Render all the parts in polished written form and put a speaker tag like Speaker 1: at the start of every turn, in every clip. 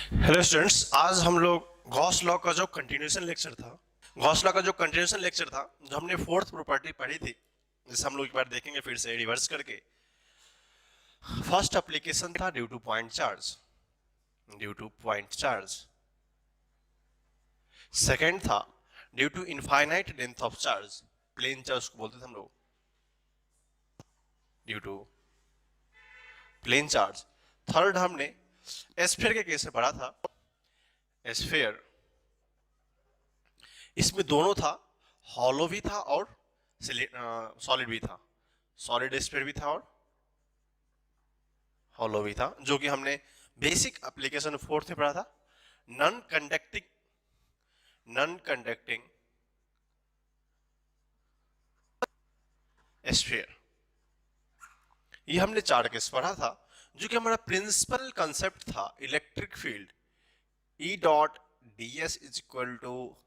Speaker 1: Hello students, आज हम लोग गॉस लॉ का जो कंटिन्यूएशन लेक्चर था जो हमने फोर्थ प्रॉपर्टी पढ़ी थी, जिसे हम लोग एक बार देखेंगे फिर से रिवर्स करके। फर्स्ट एप्लीकेशन था due to point charge. Second था due to infinite length of charge, plane charge को बोलते थे हम लोग, due to plane charge. Third हमने एस्फीयर के केस में पढ़ा था, एस्फीयर, इसमें दोनों था, हॉलो भी था और सॉलिड भी था, सॉलिड एस्फीयर भी था और हॉलो भी था, जो कि हमने बेसिक एप्लीकेशन फोर्थ में पढ़ा था। नॉन कंडक्टिंग एस्फीयर, ये हमने 4 केस पढ़ा था, जो कि हमारा प्रिंसिपल कंसेप्ट था electric field E dot D S is equal to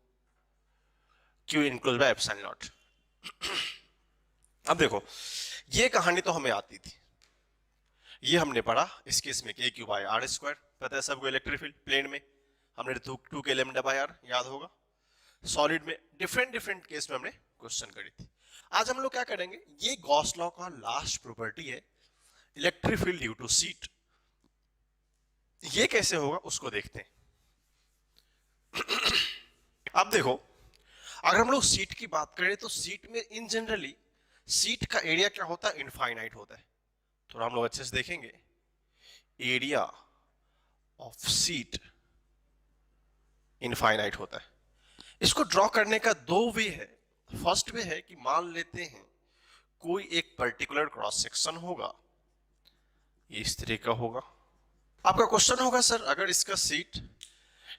Speaker 1: Q enclose by epsilon naught. अब देखो, ये कहानी तो हमें आती थी, ये हमने पढ़ा इस केस में के क्यू बाय आर स्क्वायर, पता है सबको इलेक्ट्रिक फील्ड प्लेन में हमने टू के लेमडा बाय आर याद होगा। सॉलिड में डिफरेंट केस में हमने क्वेश्चन करी थी। आज हम लोग क्या करेंगे, ये गॉस लॉ का लास्ट प्रॉपर्टी है, electric field due to sheet. ये कैसे होगा उसको देखते हैं। अब देखो, अगर हम लोग सीट की बात करें तो सीट में इन जनरली सीट का एरिया क्या होता है, इनफाइनाइट होता है। थोड़ा हम लोग अच्छे से देखेंगे, एरिया ऑफ सीट इनफाइनाइट होता है। इसको ड्रॉ करने का दो वे है। फर्स्ट वे है कि मान लेते हैं कोई एक पर्टिकुलर क्रॉस सेक्शन होगा, ये इस तरह का होगा। आपका क्वेश्चन होगा सर, अगर इसका सीट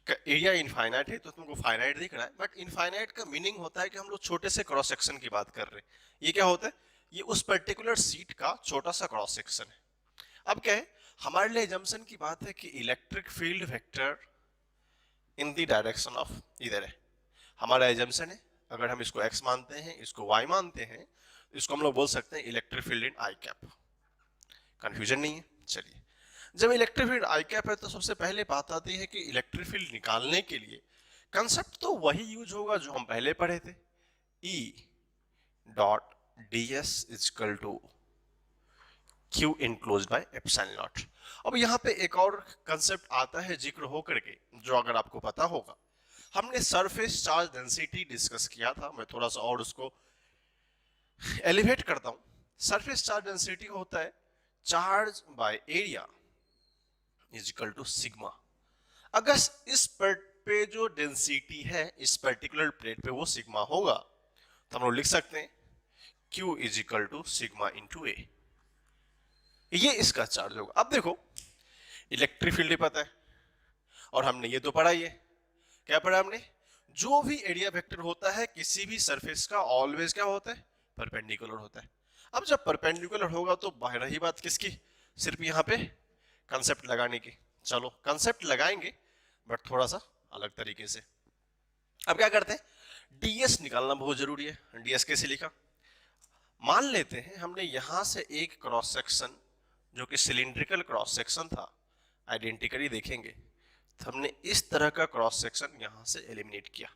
Speaker 1: का एरिया इनफाइनाइट है तो तुमको फाइनाइट दिख रहा है, बट इनफाइनाइट का मीनिंग होता है कि हम लोग छोटे से क्रॉस सेक्शन की बात कर रहे हैं। ये क्या होता है, ये उस पर्टिकुलर सीट का छोटा सा क्रॉस सेक्शन है। अब क्या है, हमारे लिए जम्पसन की बात है कि electric field vector in the direction of, इधर है हमारा एजम्पशन है। अगर हम इसको x मानते हैं, इसको y मानते हैं, तो इसको हम लोग बोल सकते हैं इलेक्ट्रिक फील्ड इन आई कैप। कंफ्यूजन नहीं है। चलिए, जब इलेक्ट्रिक फील्ड आई कैप है तो सबसे पहले बात आती है कि इलेक्ट्रिक फील्ड निकालने के लिए कंसेप्ट तो वही यूज होगा जो हम पहले पढ़े थे, E dot D S is equal to Q enclose by epsilon naught. अब यहाँ पे एक और कंसेप्ट आता है जिक्र हो करके, जो अगर आपको पता होगा, हमने सरफेस चार्ज डेंसिटी डिस्कस किया था। मैं थोड़ा सा और उसको एलिवेट करता हूं। सरफेस चार्ज डेंसिटी होता है charge by area is equal to sigma. अगर इस पे जो डेंसिटी है इस पर्टिकुलर प्लेट पे वो सिग्मा होगा, तो हम लोग लिख सकते हैं Q is equal to sigma into a, ये इसका चार्ज होगा। अब देखो, इलेक्ट्रिक फील्ड पता है और हमने ये तो पढ़ा ही है, क्या पढ़ा हमने, जो भी एरिया वेक्टर होता है किसी भी सरफेस का ऑलवेज क्या होता है, परपेंडिकुलर होता है। अब जब परपेंडिकुलर होगा तो बाहर ही बात किसकी, सिर्फ यहाँ पे कंसेप्ट लगाने की। चलो कंसेप्ट लगाएंगे, बट थोड़ा सा अलग तरीके से। अब क्या करते हैं, डीएस निकालना बहुत जरूरी है। डीएस कैसे लिखा, मान लेते हैं हमने यहां से एक क्रॉस सेक्शन जो कि सिलिंड्रिकल क्रॉस सेक्शन था, आइडेंटिकली देखेंगे तो हमने इस तरह का क्रॉस सेक्शन यहां से एलिमिनेट किया।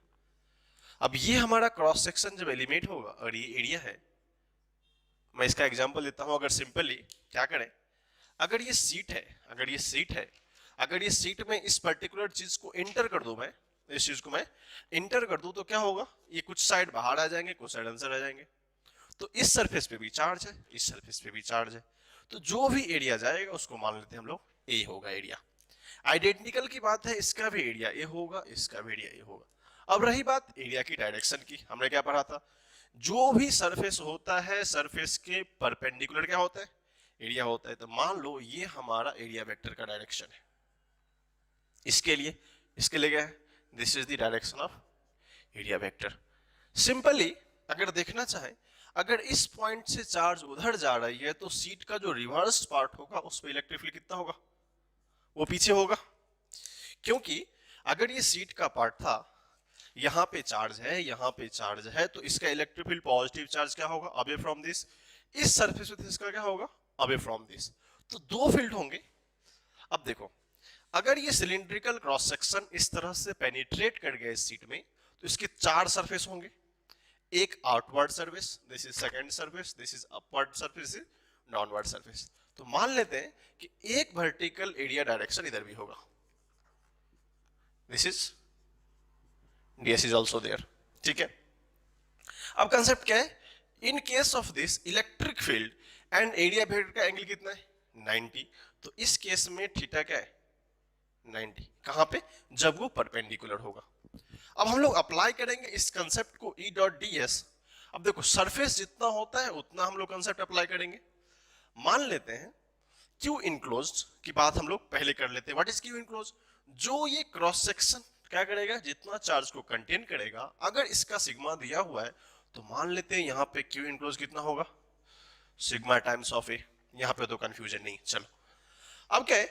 Speaker 1: अब ये हमारा क्रॉस सेक्शन जब एलिमिनेट होगा और ये एरिया है, मैं इसका एग्जांपल देता हूं। अगर सिंपली क्या करें, अगर ये सीट है, अगर ये सीट में इस पर्टिकुलर चीज को एंटर कर दूं, मैं इस चीज को मैं एंटर कर दूं, तो क्या होगा, ये कुछ साइड बाहर आ जाएंगे, कुछ साइड अंदर आ जाएंगे। तो इस सरफेस पे भी चार्ज है, इस सरफेस पे भी चार्ज है, तो जो भी एरिया जाएगा उसको मान लेते हैं हम लोग ए होगा एरिया। आइडेंटिकल की बात है, इसका भी एरिया ए होगा, इसका भी एरिया ए होगा। अब रही बात एरिया की डायरेक्शन की, हमने क्या पढ़ा था, जो भी सरफेस होता है सरफेस के परपेंडिकुलर क्या होता है, एरिया होता है। तो मान लो ये हमारा एरिया वेक्टर का डायरेक्शन है, इसके लिए क्या है, this is the direction of area vector. Simply अगर देखना चाहे, अगर इस पॉइंट से चार्ज उधर जा रही है तो सीट का जो रिवर्स पार्ट होगा उस पर इलेक्ट्रिक फील्ड कितना होगा, वो पीछे होगा। क्योंकि अगर ये सीट का पार्ट था, यहां पे चार्ज है, यहां पे चार्ज है, तो इसका इलेक्ट्रिक फील्ड पॉजिटिव चार्ज क्या होगा, अवे फ्रॉम दिस। इस सरफेस पे इसका क्या होगा, अवे फ्रॉम दिस। तो दो फील्ड होंगे। अब देखो, अगर ये सिलिंड्रिकल क्रॉस सेक्शन इस तरह से पेनिट्रेट कर गया इस सीट में, तो इसके चार सरफेस होंगे। एक outward surface, this is second surface, this is upward surface, this is downward surface. तो मान लेते हैं कि एक वर्टिकल एरिया डायरेक्शन इधर भी होगा, this is ds is also there, ठीक है। अब कंसेप्ट क्या है, in case of this electric field and area vector का एंगल कितना है 90, तो इस केस में थीटा क्या है 90, कहां पे, जब वो परपेंडिकुलर होगा। अब हम लोग अप्लाई करेंगे इस कंसेप्ट को E डॉट ds। अब देखो सरफेस जितना होता है उतना हम लोग कंसेप्ट अप्लाई करेंगे। मान लेते हैं क्यू इनक्लोज्ड की बात हम लोग पहले कर लेते हैं। व्हाट इज क्यू इनक्लोज्ड, जो ये क्रॉस सेक्शन क्या करेगा, जितना चार्ज को कंटेन करेगा, अगर इसका सिग्मा दिया हुआ है तो मान लेते हैं यहाँ पे क्यू इनक्लोज कितना होगा, सिग्मा टाइम्स ऑफ ए। यहाँ पे तो कंफ्यूजन नहीं। चलो अब क्या है,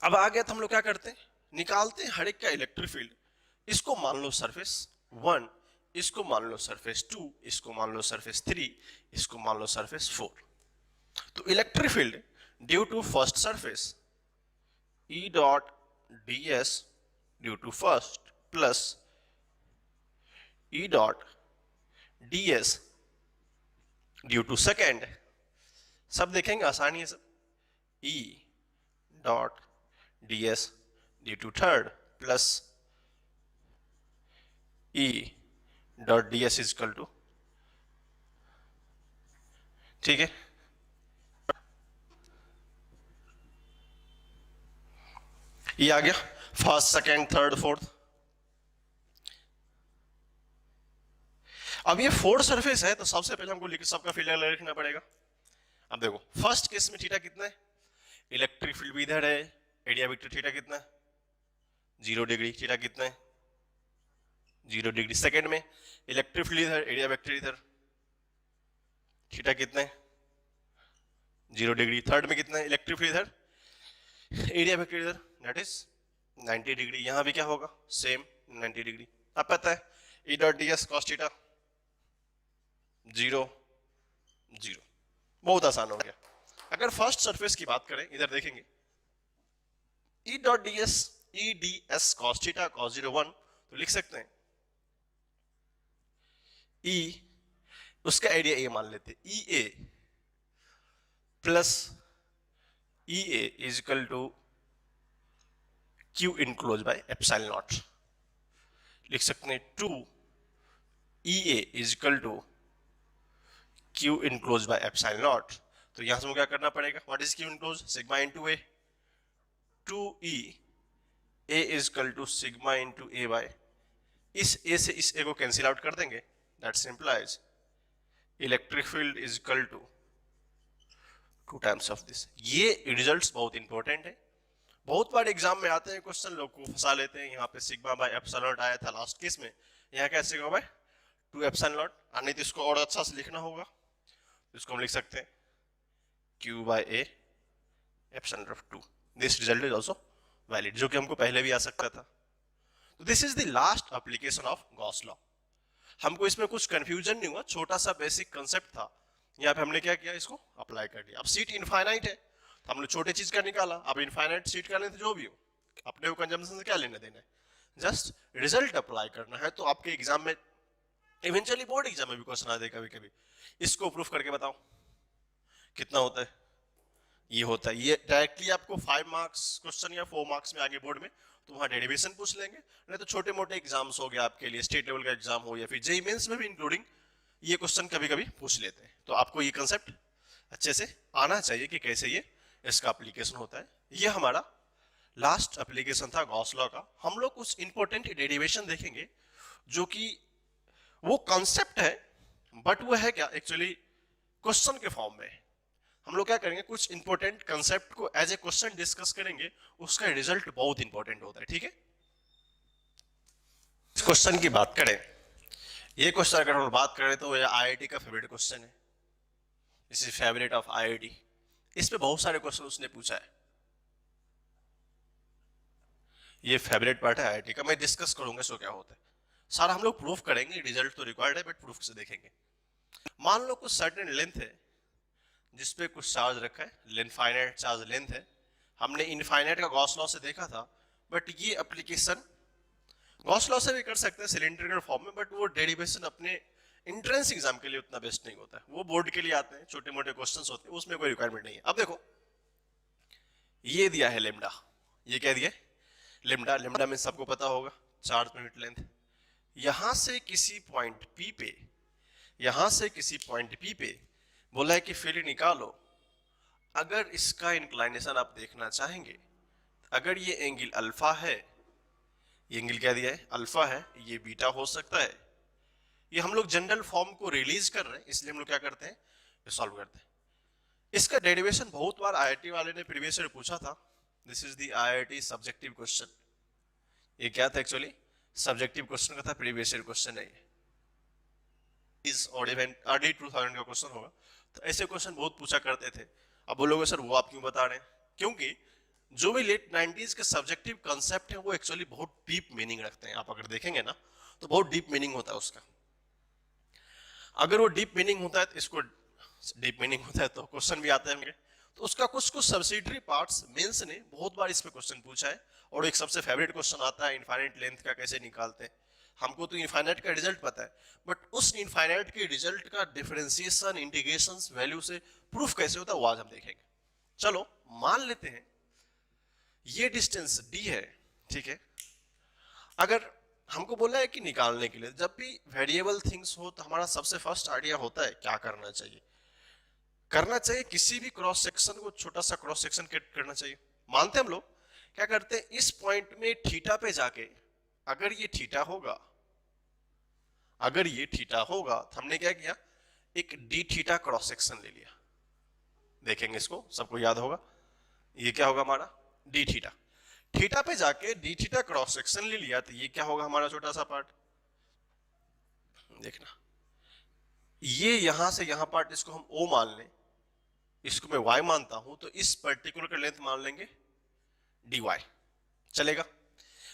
Speaker 1: अब आ गया तो हम लोग क्या करते हैं, निकालते हैं हर एक का इलेक्ट्रिक फील्ड। इसको मान लो सरफेस 1, इसको मान लो सरफेस 2, इसको मान लो सरफेस 3, इसको मान लो सरफेस 4। तो electric field due to first surface E dot ds due to first plus E dot ds due to second, सब देखेंगे आसानी है सब। E dot ds due to third plus E dot ds is equal to, ठीक है। ये आ गया first second third fourth. अब ये फोर्थ सरफेस है तो सबसे पहले हमको सबका फील्ड लिखना पड़ेगा। अब देखो फर्स्ट केस में थीटा कितना है, इलेक्ट्रिक फील्ड भी इधर है, एरिया वेक्टर थीटा कितना है 0 डिग्री, थीटा कितना है 0 डिग्री। सेकेंड में इलेक्ट्रिक फील्ड इधर, एरिया वेक्टर इधर, थीटा कितना है 0 डिग्री। थर्ड में कितना है, इलेक्ट्रिक फील्ड इधर, एरिया वेक्टर इधर, दैट इज 90 डिग्री। यहां भी क्या होगा, सेम 90 डिग्री। अब पता है E dot ds cos theta 0 0, बहुत आसान हो गया। अगर फर्स्ट सरफेस की बात करें, इधर देखेंगे E dot ds cos theta cos 0 1, तो लिख सकते हैं E, उसका एरिया A मान लेते हैं, EA plus EA is equal to Q enclose by epsilon naught. लिख सकते हैं 2 EA is equal to Q enclose by epsilon naught. तो यहां से क्या करना पड़ेगा, what is Q enclose, sigma into A, 2E A is equal to sigma into A by, इस A से इस A को कैंसिल आउट कर देंगे, that simplifies electric field is equal to 2 times of this. ये रिजल्ट्स बहुत important है, बहुत बार एग्जाम में आते हैं क्वेश्चन, लोग को फंसा लेते हैं। यहाँ पे सिग्मा बाय एप्सिलॉन नॉट आया था लास्ट केस में, यहाँ क्या सिग्मा बाय 2 एप्सिलॉन नॉट। नहीं तो इसको और अच्छा से लिखना होगा, तो इसको हम लिख सकते हैं Q बाय A epsilon naught 2। This result is also valid, जो कि हमको पहले भी आ सकता था। तो this is the last application of Gauss law. हमको इसमें कुछ कंफ्यूजन नहीं हुआ, छोटा सा बेसिक कंसेप्ट था, यहाँ पे हमने क्या किया, इसको अप्लाई कर दिया। अब सीट इनफाइनाइट है तो हमने छोटे चीज का निकाला, अब इनफाइनाइट सीट का नहीं तो जो भी हो, अपने को कंजम्पशन से क्या लेना देना है, जस्ट रिजल्ट अप्लाई करना है। तो आपके एग्जाम में इवेंचुअली बोर्ड एग्जाम में भी क्वेश्चन आ जाए कभी कभी, इसको प्रूफ करके बताओ कितना होता है। ये होता है, ये डायरेक्टली आपको 5 मार्क्स क्वेश्चन या 4 मार्क्स में आगे बोर्ड में, तो वहां डेरिवेशन पूछ लेंगे। नहीं तो छोटे मोटे एग्जाम्स हो गए आपके लिए, स्टेट लेवल का एग्जाम हो या फिर जेईई मेंस में भी इंक्लूडिंग, ये क्वेश्चन कभी कभी पूछ लेते हैं। तो आपको ये कंसेप्ट अच्छे से आना चाहिए कि कैसे ये इसका एप्लीकेशन होता है। ये हमारा लास्ट एप्लीकेशन था गॉस लॉ का। हम लोग कुछ इंपॉर्टेंट डेरिवेशन देखेंगे, जो कि वो कॉन्सेप्ट है बट वो है क्या एक्चुअली क्वेश्चन के फॉर्म में। हम लोग क्या करेंगे, कुछ इंपॉर्टेंट कंसेप्ट को एज ए क्वेश्चन डिस्कस करेंगे, उसका रिजल्ट बहुत इंपॉर्टेंट होता है, ठीक है। क्वेश्चन की बात करें, ये क्वेश्चन अगर हम बात करें तो ये आईआईटी का फेवरेट क्वेश्चन है, this is favourite of IIT. इस पे बहुत सारे क्वेश्चन उसने पूछा है, ये फेवरेट पार्ट है आईआईटी का। मैं डिस्कस करूंगा सो क्या होता है, सारा हम लोग प्रूफ करेंगे। रिजल्ट तो रिक्वायर्ड है बट प्रूफ से देखेंगे। मान लो कुछ सर्टेन लेंथ है जिसपे कुछ चार्ज रखा है, लेंथ फाइनाइट चार्ज लेंथ है, हमने इनफाइनाइट का गॉस लॉ से देखा था, बट ये एप्लीकेशन गॉस लॉ से भी कर सकते हैं सिलेंड्रिकल फॉर्म में, बट वो डेरिवेशन अपने एंट्रेंस एग्जाम के लिए उतना बेस्ट नहीं होता है, वो बोर्ड के लिए आते हैं, छोटे मोटे क्वेश्चंस होते हैं, उसमें कोई रिक्वायरमेंट नहीं है। अब देखो ये दिया है लेमडा, ये क्या दिया है लेमडा, लेमडा में सबको पता होगा चार्ज पर यूनिट लेंथ। यहां से किसी पॉइंट पी पे, यहां से किसी पॉइंट पी पे बोला है कि फील्ड निकालो। अगर इसका इंक्लाइनेशन आप देखना चाहेंगे, अगर ये एंगल अल्फा है, ये एंगल क्या दिया है अल्फा है, ये बीटा हो सकता है, ये हम लोग जनरल फॉर्म को रिलीज कर रहे हैं, इसलिए हम लोग क्या करते हैं सॉल्व करते हैं। इसका डेरिवेशन बहुत बार आईआईटी वाले ने प्रीवियस ईयर पूछा था। This is the IIT subjective question. ये क्या था एक्चुअली सब्जेक्टिव क्वेश्चन का था, प्रीवियस ईयर क्वेश्चन है ये, इस और इवेंट अर्ली 2000 का क्वेश्चन होगा। तो ऐसे क्वेश्चन बहुत पूछा करते थे। अब बोलोगे सर वो आप क्यों बता रहे हैं, क्योंकि जो भी लेट 90s के सब्जेक्टिव कॉन्सेप्ट है वो एक्चुअली बहुत डीप मीनिंग रखते हैं। आप अगर देखेंगे ना तो बहुत डीप मीनिंग होता है उसका। अगर वो डीप मीनिंग होता है तो इसको डीप मीनिंग होता है तो क्वेश्चन भी आते हैं, तो उसका कुछ कुछ सब्सिडरी पार्ट्स मेंस ने बहुत बार इस पे क्वेश्चन पूछा है। और एक सबसे फेवरेट क्वेश्चन आता है इनफाइनाइट लेंथ का कैसे निकालते हैं। हमको तो इनफाइनाइट का रिजल्ट पता है, बट उस इनफाइनाइट के रिजल्ट का डिफरेंशिएशन इंटीग्रेशंस वैल्यू से प्रूफ कैसे होता है वो आज हम देखेंगे। चलो मान लेते हैं ये डिस्टेंस d है, ठीक है। अगर हमको बोला है कि निकालने के लिए जब भी वेरिएबल थिंग्स हो तो हमारा सबसे फर्स्ट आइडिया होता है क्या करना चाहिए, किसी भी क्रॉस सेक्शन को छोटा सा क्रॉस सेक्शन करना चाहिए। मानते हम लोग क्या करते हैं इस पॉइंट में थीटा पे जाके, अगर ये थीटा होगा, अगर ये थीटा होगा तो हमने क्या किया एक डी थीटा क्रॉस सेक्शन ले लिया। देखेंगे इसको, सबको याद होगा ये क्या होगा हमारा डी थीटा। थीटा पे जाके डी थीटा क्रॉस सेक्शन ले लिया तो ये क्या होगा हमारा छोटा सा पार्ट। देखना ये यहां से यहां पार्ट, इसको हम O मान लें, इसको मैं Y मानता हूं, तो इस पर्टिकुलर का लेंथ मान लेंगे dy, चलेगा।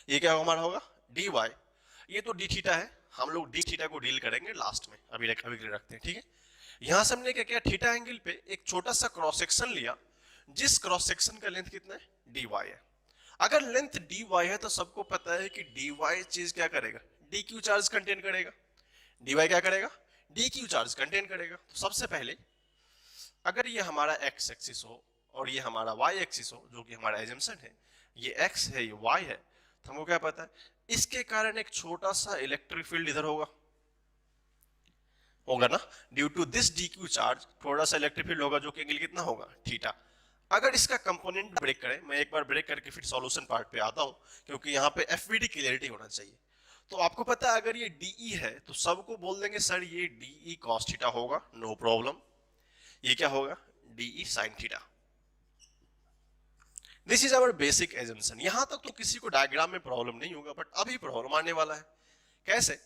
Speaker 1: ये क्या हमारा होगा dy। ये तो डी थीटा है, हम लोग डी थीटा को डील करेंगे लास्ट में, अभी के लिए रखते हैं, ठीक है। यहां से हमने क्या किया थीटा एंगल पे एक छोटा सा क्रॉस सेक्शन लिया, जिस क्रॉस सेक्शन का लेंथ कितना है dy है। अगर लेंथ dy है तो सबको पता है कि dy चीज क्या करेगा dq चार्ज कंटेन करेगा। dy क्या करेगा dq चार्ज कंटेन करेगा। तो सबसे पहले अगर ये हमारा x एक्सिस हो और ये हमारा y एक्सिस हो, जो कि हमारा एजम्पशन है, ये x है ये y है, तो हमको क्या पता है इसके कारण एक छोटा सा इलेक्ट्रिक फील्ड इधर होगा, होगा ना। Due to this dq charge थोड़ा सा इलेक्ट्रिक फील्ड होगा, जो कि एंगल कितना होगा थीटा। अगर इसका कंपोनेंट ब्रेक करें, मैं एक बार ब्रेक करके फिर सॉल्यूशन पार्ट पे आता हूं, क्योंकि यहाँ पे FVD क्लियरिटी होना चाहिए। तो आपको पता है अगर ये DE है तो सबको बोल देंगे सर ये DE cos थीटा होगा, नो प्रॉब्लम। ये क्या होगा DE sin theta. This is our basic assumption. यहां तक तो किसी को डायग्राम में प्रॉब्लम नहीं होगा, बट अभी प्रॉब्लम आने वाला है। कैसे,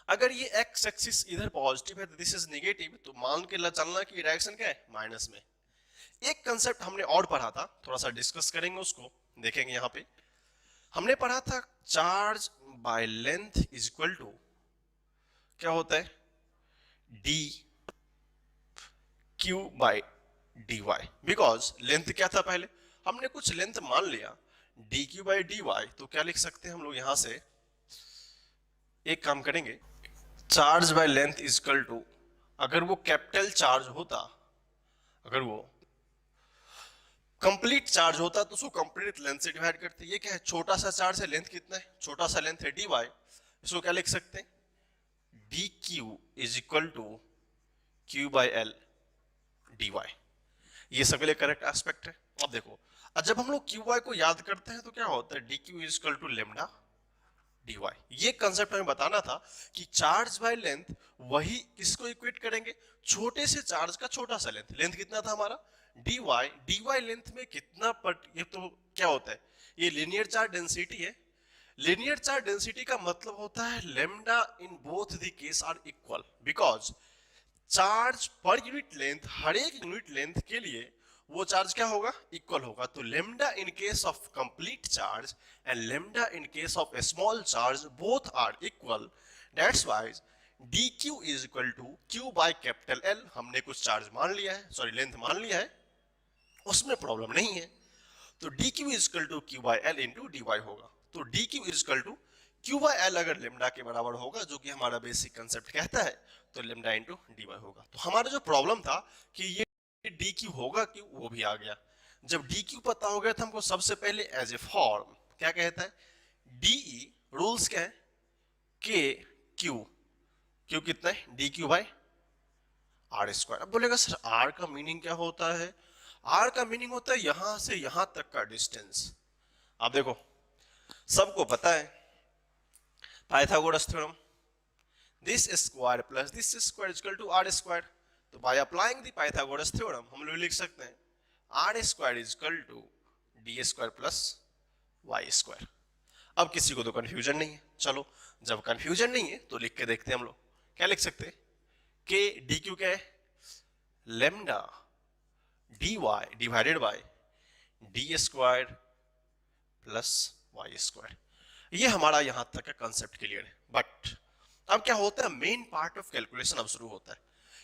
Speaker 1: अगर ये x एक्सिस इधर पॉजिटिव है तो दिस इज नेगेटिव, तो मान के चलना कि डायरेक्शन क्या है माइनस में। एक कंसेप्ट हमने और पढ़ा था, थोड़ा सा डिस्कस करेंगे उसको, देखेंगे यहां पे हमने पढ़ा था charge by length is equal to क्या होता है D Q by D Y. Because length क्या था पहले हमने कुछ लेंथ मान लिया D Q by D Y, तो क्या लिख सकते हैं हम लोग यहां से एक काम करेंगे charge by length is equal to, अगर वो कैपिटल चार्ज होता, अगर वो कंप्लीट चार्ज होता तो उसको कंप्लीट लेंथ से डिवाइड करते। ये क्या है छोटा सा चार्ज है, लेंथ कितना है छोटा सा लेंथ है डी वाई, इसको क्या लिख सकते हैं D Q is equal to Q by L D Y. ये सबके लिए करेक्ट एस्पेक्ट है। अब देखो अब जब हम लोग क्यू वाई को याद करते हैं तो क्या होता है D Q is equal to lambda D Y. ये कंसेप्ट हमें बताना था कि चार्ज बाय लेंथ वही किसको इक्वेट करेंगे छोटे से चार्ज का छोटा सा लेंथ। लेंथ कितना था हमारा डी वाई लेंथ में कितना पट, ये तो क्या होता है ये लीनियर चार्ज डेंसिटी है। लीनियर चार्ज डेंसिटी का मतलब होता है lambda in both the case are equal, because charge per unit length हर एक यूनिट लेंथ के लिए वो चार्ज क्या होगा इक्वल होगा। तो lambda in case of complete charge and lambda in case of small charge both are equal. That's why dq is equal to q by capital L। हमने कुछ चार्ज मान लिया है, सॉरी लेंथ मान लिया है, उसमें प्रॉब्लम नहीं है। तो D Q is equal to Q by L into D Y होगा। तो D Q is equal to Q by L अगर लेमडा के बराबर होगा, जो कि हमारा बेसिक कंसेप्ट कहता है, तो लेमडा इंटू डी वाई होगा। तो हमारा जो प्रॉब्लम था कि ये डी क्यू होगा क्यों, वो भी आ गया। जब डी क्यू पता हो गया तो हमको सबसे पहले एज ए फॉर्म क्या कहता है, डीई रूल्स क्या है, के क्यू, क्यू कितना है D Q by R square. अब बोलेगा सर आर का मीनिंग क्या होता है, आर का मीनिंग होता है यहां से यहां तक का डिस्टेंस। आप देखो सबको पता है Pythagoras theorem, this square plus this square equal to r square. तो by applying the Pythagoras theorem हम लोग लिख सकते हैं r square equal to d square plus Y square. अब किसी को तो कंफ्यूजन नहीं है, चलो जब कंफ्यूजन नहीं है तो लिख के देखते हैं हम लोग। क्या लिख सकते हैं, के डी क्यू क्या है, lambda D Y divided by D square plus Y square. ये हमारा यहां तक का कंसेप्ट क्लियर है। बट अब क्या होता है, मेन पार्ट ऑफ कैलकुलेशन अब शुरू होता है।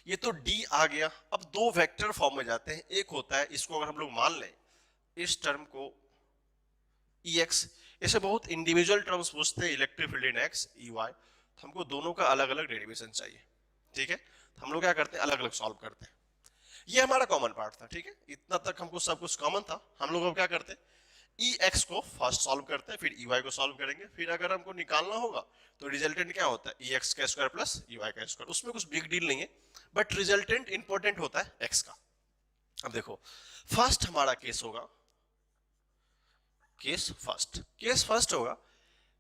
Speaker 1: ये तो डी आ गया, अब दो वेक्टर फॉर्म में जाते हैं। एक होता है, इसको अगर हम लोग मान लें इस टर्म को ई एक्स, इसे बहुत इंडिविजुअल टर्म्स पूछते हैं, electric field in X E Y, तो हमको दोनों का अलग अलग डेरिवेशन चाहिए। ठीक है, तो हम लोग क्या करते हैं, अलग अलग सॉल्व करते हैं। ये हमारा कॉमन पार्ट था। ठीक है, इतना तक हमको सब कुछ कॉमन था। हम लोग अब क्या करते हैं, ई एक्स को फर्स्ट सॉल्व करते हैं, फिर ई वाई को सॉल्व करेंगे, फिर अगर हमको निकालना होगा तो रिजल्टेंट क्या होता है, ई एक्स का स्क्वायर प्लस ई वाई का स्क्वायर। उसमें कुछ बिग डील नहीं है, बट रिजल्टेंट इंपॉर्टेंट होता है एक्स का। अब देखो फर्स्ट हमारा केस होगा, केस फर्स्ट होगा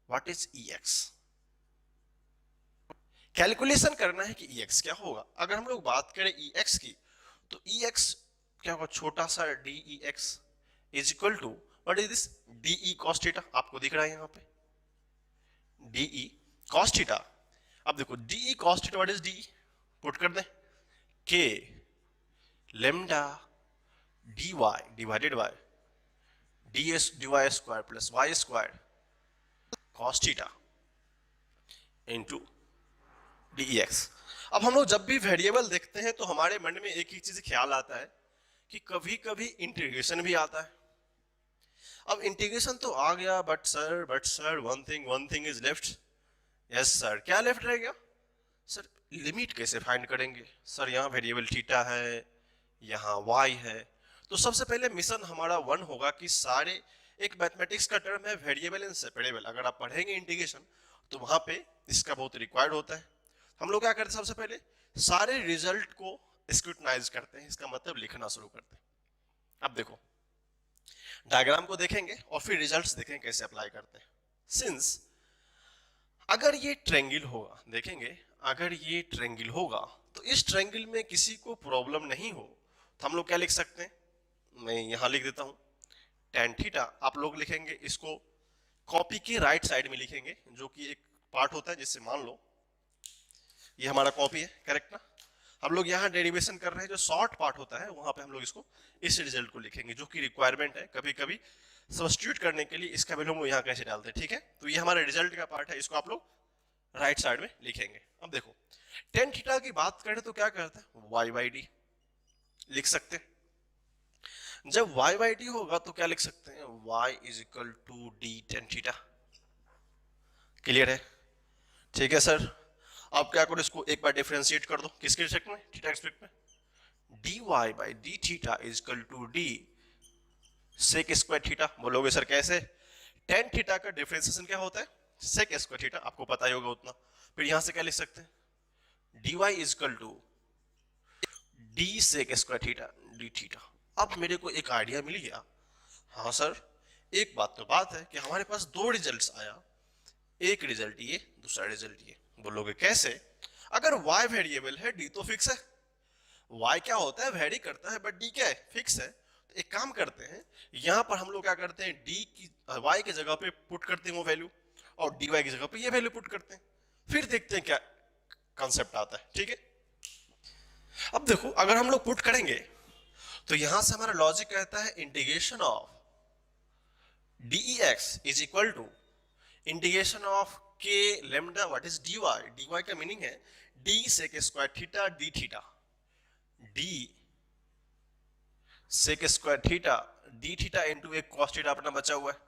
Speaker 1: what is E x. Calculation करना है कि ई एक्स क्या होगा। अगर हम लोग बात करें ई एक्स की, तो ई एक्स क्या होगा, छोटा सा D E X is equal to what is this, D E cos theta. आपको दिख रहा है यहां पे डीई कॉस थीटा। अब देखो D E cos theta what is D E, put कर दे के lambda D Y divided by D S D Y square plus Y square cos theta into D X. अब हम लोग जब भी वेरिएबल देखते हैं तो हमारे मन में एक ही चीज ख्याल आता है कि कभी कभी इंटीग्रेशन भी आता है। अब इंटीग्रेशन तो आ गया, but sir one thing is left. Yes sir, क्या लेफ्ट रह गया सर, लिमिट कैसे फाइंड करेंगे सर, यहाँ वेरिएबल थीटा है, यहाँ वाई है। तो सबसे पहले मिशन हमारा वन होगा कि सारे, एक मैथमेटिक्स का टर्म है वेरिएबल एंड सेपरेबल, अगर आप पढ़ेंगे इंटीग्रेशन तो वहां पे इसका बहुत रिक्वायर्ड होता है। हम लोग क्या करते हैं, सबसे पहले सारे रिजल्ट को स्क्रूटनाइज करते हैं, इसका मतलब लिखना शुरू करते हैं। अब देखो डायग्राम को देखेंगे और फिर रिजल्ट्स देखेंगे कैसे अप्लाई करते हैं। सिंस अगर ये ट्रायंगल होगा, देखेंगे अगर ये ट्रायंगल होगा तो इस ट्रायंगल में किसी को प्रॉब्लम नहीं हो तो हम लोग क्या लिख सकते हैं, मैं यहां लिख देता हूं tan थीटा। आप लोग लिखेंगे इसको कॉपी के राइट साइड में लिखेंगे, जो कि एक पार्ट होता है, जिससे मान लो ये हमारा कॉपी है, करेक्ट ना। हम लोग यहाँ डेरिवेशन कर रहे हैं, जो शॉर्ट पार्ट होता है वहां पे हम लोग इसको इस रिजल्ट को लिखेंगे, जो कि रिक्वायरमेंट है। कभी कभी सब्स्टिट्यूट करने के लिए इसका वैल्यू हम यहाँ कैसे डालते हैं। ठीक है, तो ये हमारा रिजल्ट का पार्ट है, इसको आप लोग राइट साइड में लिखेंगे। अब देखो tan थीटा की बात करें तो क्या करते हैं, y बाई डी लिख सकते हैं। जब y बाई डी होगा तो क्या लिख सकते हैं, y is equal to D tan theta. Clear है, ठीक है सर। अब क्या करो, इसको एक बार डिफरेंशिएट कर दो, किसके रिस्पेक्ट में, थीटा रिस्पेक्ट में। D Y by D theta is equal to D sec square theta. बोलोगे सर कैसे, tan थीटा का डिफरेंशिएशन क्या होता है, सेक स्क्वायर थीटा, आपको पता ही होगा उतना। फिर यहां से क्या लिख सकते हैं, dy is equal to D sec square theta D theta. अब मेरे को एक आइडिया मिल गया, हाँ सर एक बात तो बात है कि हमारे पास दो रिजल्ट्स आया, एक रिजल्ट ये, दूसरा रिजल्ट ये। बोलोगे कैसे, अगर y वेरिएबल है d तो फिक्स है, y क्या होता है वेरी करता है, बट d क्या है, फिक्स है। तो एक काम करते हैं, यहां पर हम लोग क्या करते हैं, d की y की जगह पे पुट करते हैं वो वैल्यू, और dy की जगह पे ये वैल्यू पुट करते हैं, फिर देखते हैं क्या कॉन्सेप्ट आता है। ठीक है, अब देखो अगर हम लोग पुट करेंगे तो यहां से हमारा लॉजिक कहता है integration of dEx is equal to integration of k lambda what is dy। dy का मीनिंग है d sec square theta d theta, d sec square theta D theta into एक कॉस थीटा अपना बचा हुआ है,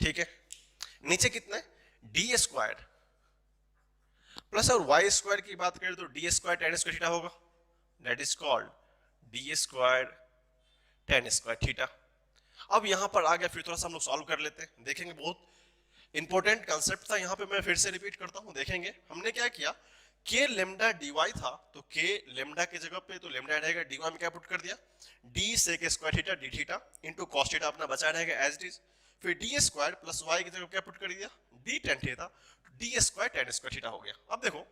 Speaker 1: ठीक है। नीचे कितना है डी स्क्वायर प्लस, और वाई स्क्वायर की बात करें तो d square tan square theta होगा, that is called d square tan square theta. अब यहां पर आ गया, फिर थोड़ा सा हम लोग सॉल्व कर लेते हैं, देखेंगे बहुत इंपॉर्टेंट कंसेप्ट था यहां पे, मैं फिर से रिपीट करता हूं। देखेंगे हमने क्या किया, के लेमडा डीवाई था तो के लेमडा की जगह पे तो लेमडा रहेगा, डीवाई में क्या पुट कर दिया D sec square theta D theta into cos theta अपना बचा रहेगा एज इट इज, फिर डी स्क्वायर प्लस वाई की जगह क्या पुट कर दिया D tan theta, D square tan square theta हो गया। अब देखो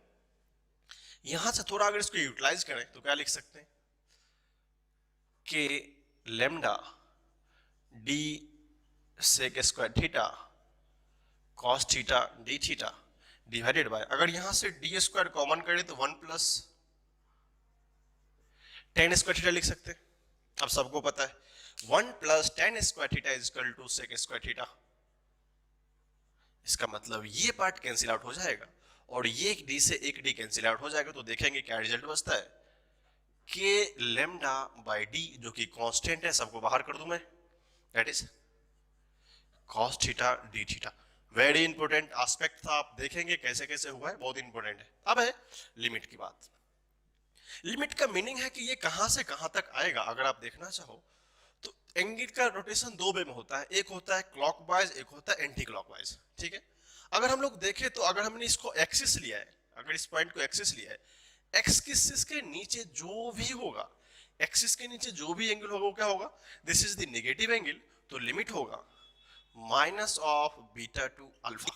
Speaker 1: यहां से थोड़ा अगर इसको यूटिलाइज करें तो क्या लिख सकते हैं K lambda D sec square theta cos theta D theta divided by, अगर यहां से डी स्क्वायर कॉमन करें तो 1 प्लस टेन स्क्वायर थीटा लिख सकते हैं। अब सबको पता है 1 plus tan square theta is equal to sec square theta, इसका मतलब ये पार्ट कैंसिल आउट हो जाएगा और ये एक डी से एक डी कैंसिल आउट हो जाएगा, तो देखेंगे क्या रिजल्ट बचता है के लेमडा बाय डी जो कि कांस्टेंट है, सबको बाहर कर दूं मैं, that is cos theta D theta. Very important aspect था, आप देखेंगे कैसे कैसे हुआ है, बहुत इंपॉर्टेंट है। अब है लिमिट की बात। लिमिट का मीनिंग है कि ये कहां से कहां तक आएगा, अगर आप देखना चाहो तो एंगल का रोटेशन दो वे में होता है, एक होता है क्लॉकवाइज, एक होता है एंटी क्लॉकवाइज, ठीक है। अगर हम लोग देखें तो अगर हमने इसको एक्सिस लिया है, अगर इस पॉइंट को एक्सिस लिया है, एक्सिस के नीचे जो भी होगा, एक्सिस के नीचे जो भी एंगल होगा वो क्या होगा, this is the negative angle, तो लिमिट होगा minus of beta to alpha.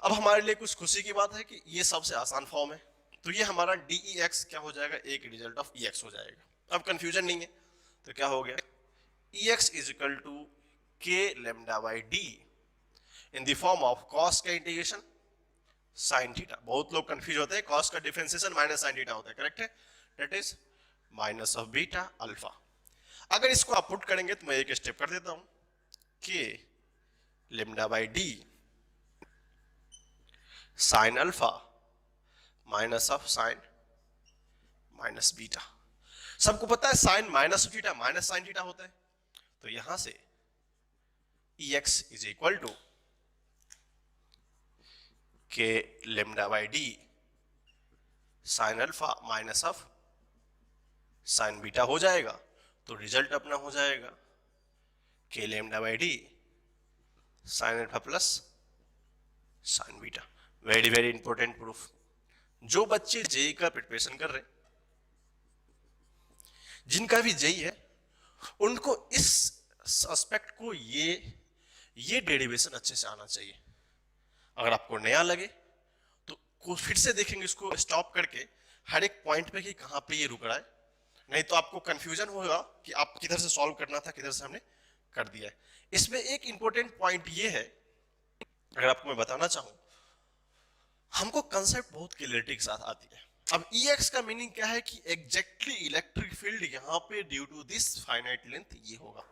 Speaker 1: अब हमारे लिए कुछ खुशी की बात है कि ये सबसे आसान फॉर्म है, तो ये हमारा डी ई एक्स क्या हो जाएगा, एक रिजल्ट ऑफ ई एक्स हो जाएगा। अब कंफ्यूजन नहीं है, तो क्या हो गया ई एक्स इज इक्वल टू के lambda by D in the form of cos का इंटीग्रेशन साइन थीटा। बहुत लोग कंफ्यूज होते हैं, कॉस का डिफरेंशिएशन माइनस साइन थीटा होता है, करेक्ट है, that is minus of beta alpha. अगर इसको आप पुट करेंगे तो मैं एक स्टेप कर देता हूं, K lambda by D sign alpha minus of sine minus beta. सबको पता है sine minus theta minus sine theta होता है, तो यहां से E X is equal to के lambda by D sign alpha minus of sine beta हो जाएगा, तो रिजल्ट अपना हो जाएगा K lambda by D sign alpha plus sign beta. Very very important proof. जो बच्चे जेई का प्रिपरेशन कर रहे हैं, जिनका भी जेई है, उनको इस एस्पेक्ट को ये डेरिवेशन अच्छे से आना चाहिए। अगर आपको नया लगे तो फिर से देखेंगे इसको स्टॉप करके हर एक पॉइंट पे कि कहां पे ये रुक रहा है, नहीं तो आपको कंफ्यूजन होगा कि आप किधर से सॉल्व करना था, किधर से हमने कर दिया है। इसमें एक इंपॉर्टेंट पॉइंट ये है, अगर आपको मैं बताना चाहूं, हमको कंसेप्ट बहुत क्लियरिटी के साथ आती है। अब ई एक्स का मीनिंग क्या है कि एग्जैक्टली इलेक्ट्रिक फील्ड यहां पे due to this finite length ये होगा।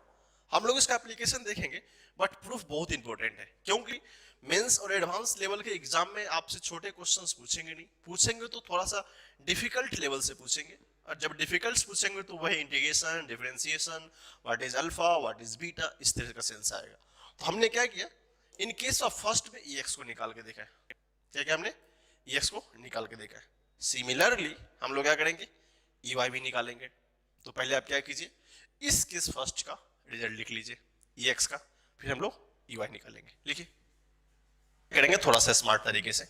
Speaker 1: हम लोग इसका एप्लीकेशन देखेंगे, बट प्रूफ बहुत इंपॉर्टेंट है, क्योंकि मेंस और एडवांस लेवल के एग्जाम में आपसे छोटे क्वेश्चंस पूछेंगे नहीं, पूछेंगे तो थोड़ा सा डिफिकल्ट लेवल से पूछेंगे, और जब डिफिकल्ट पूछेंगे तो वही integration, differentiation, what is alpha, what is beta, इस तरह का सेंस आएगा। तो हमने क्या किया, इन केस ऑफ फर्स्ट में ई एक्स को निकाल के देखा है, क्या क्या हमने ई एक्स को निकाल के देखा है। सिमिलरली हम लोग क्या करेंगे, ई वाई भी निकालेंगे। तो पहले आप क्या कीजिए, इस केस फर्स्ट का रिजल्ट लिख लीजिए ई एक्स का, फिर हम लोग ई वाई निकालेंगे। लिखिए, करेंगे थोड़ा सा स्मार्ट तरीके से,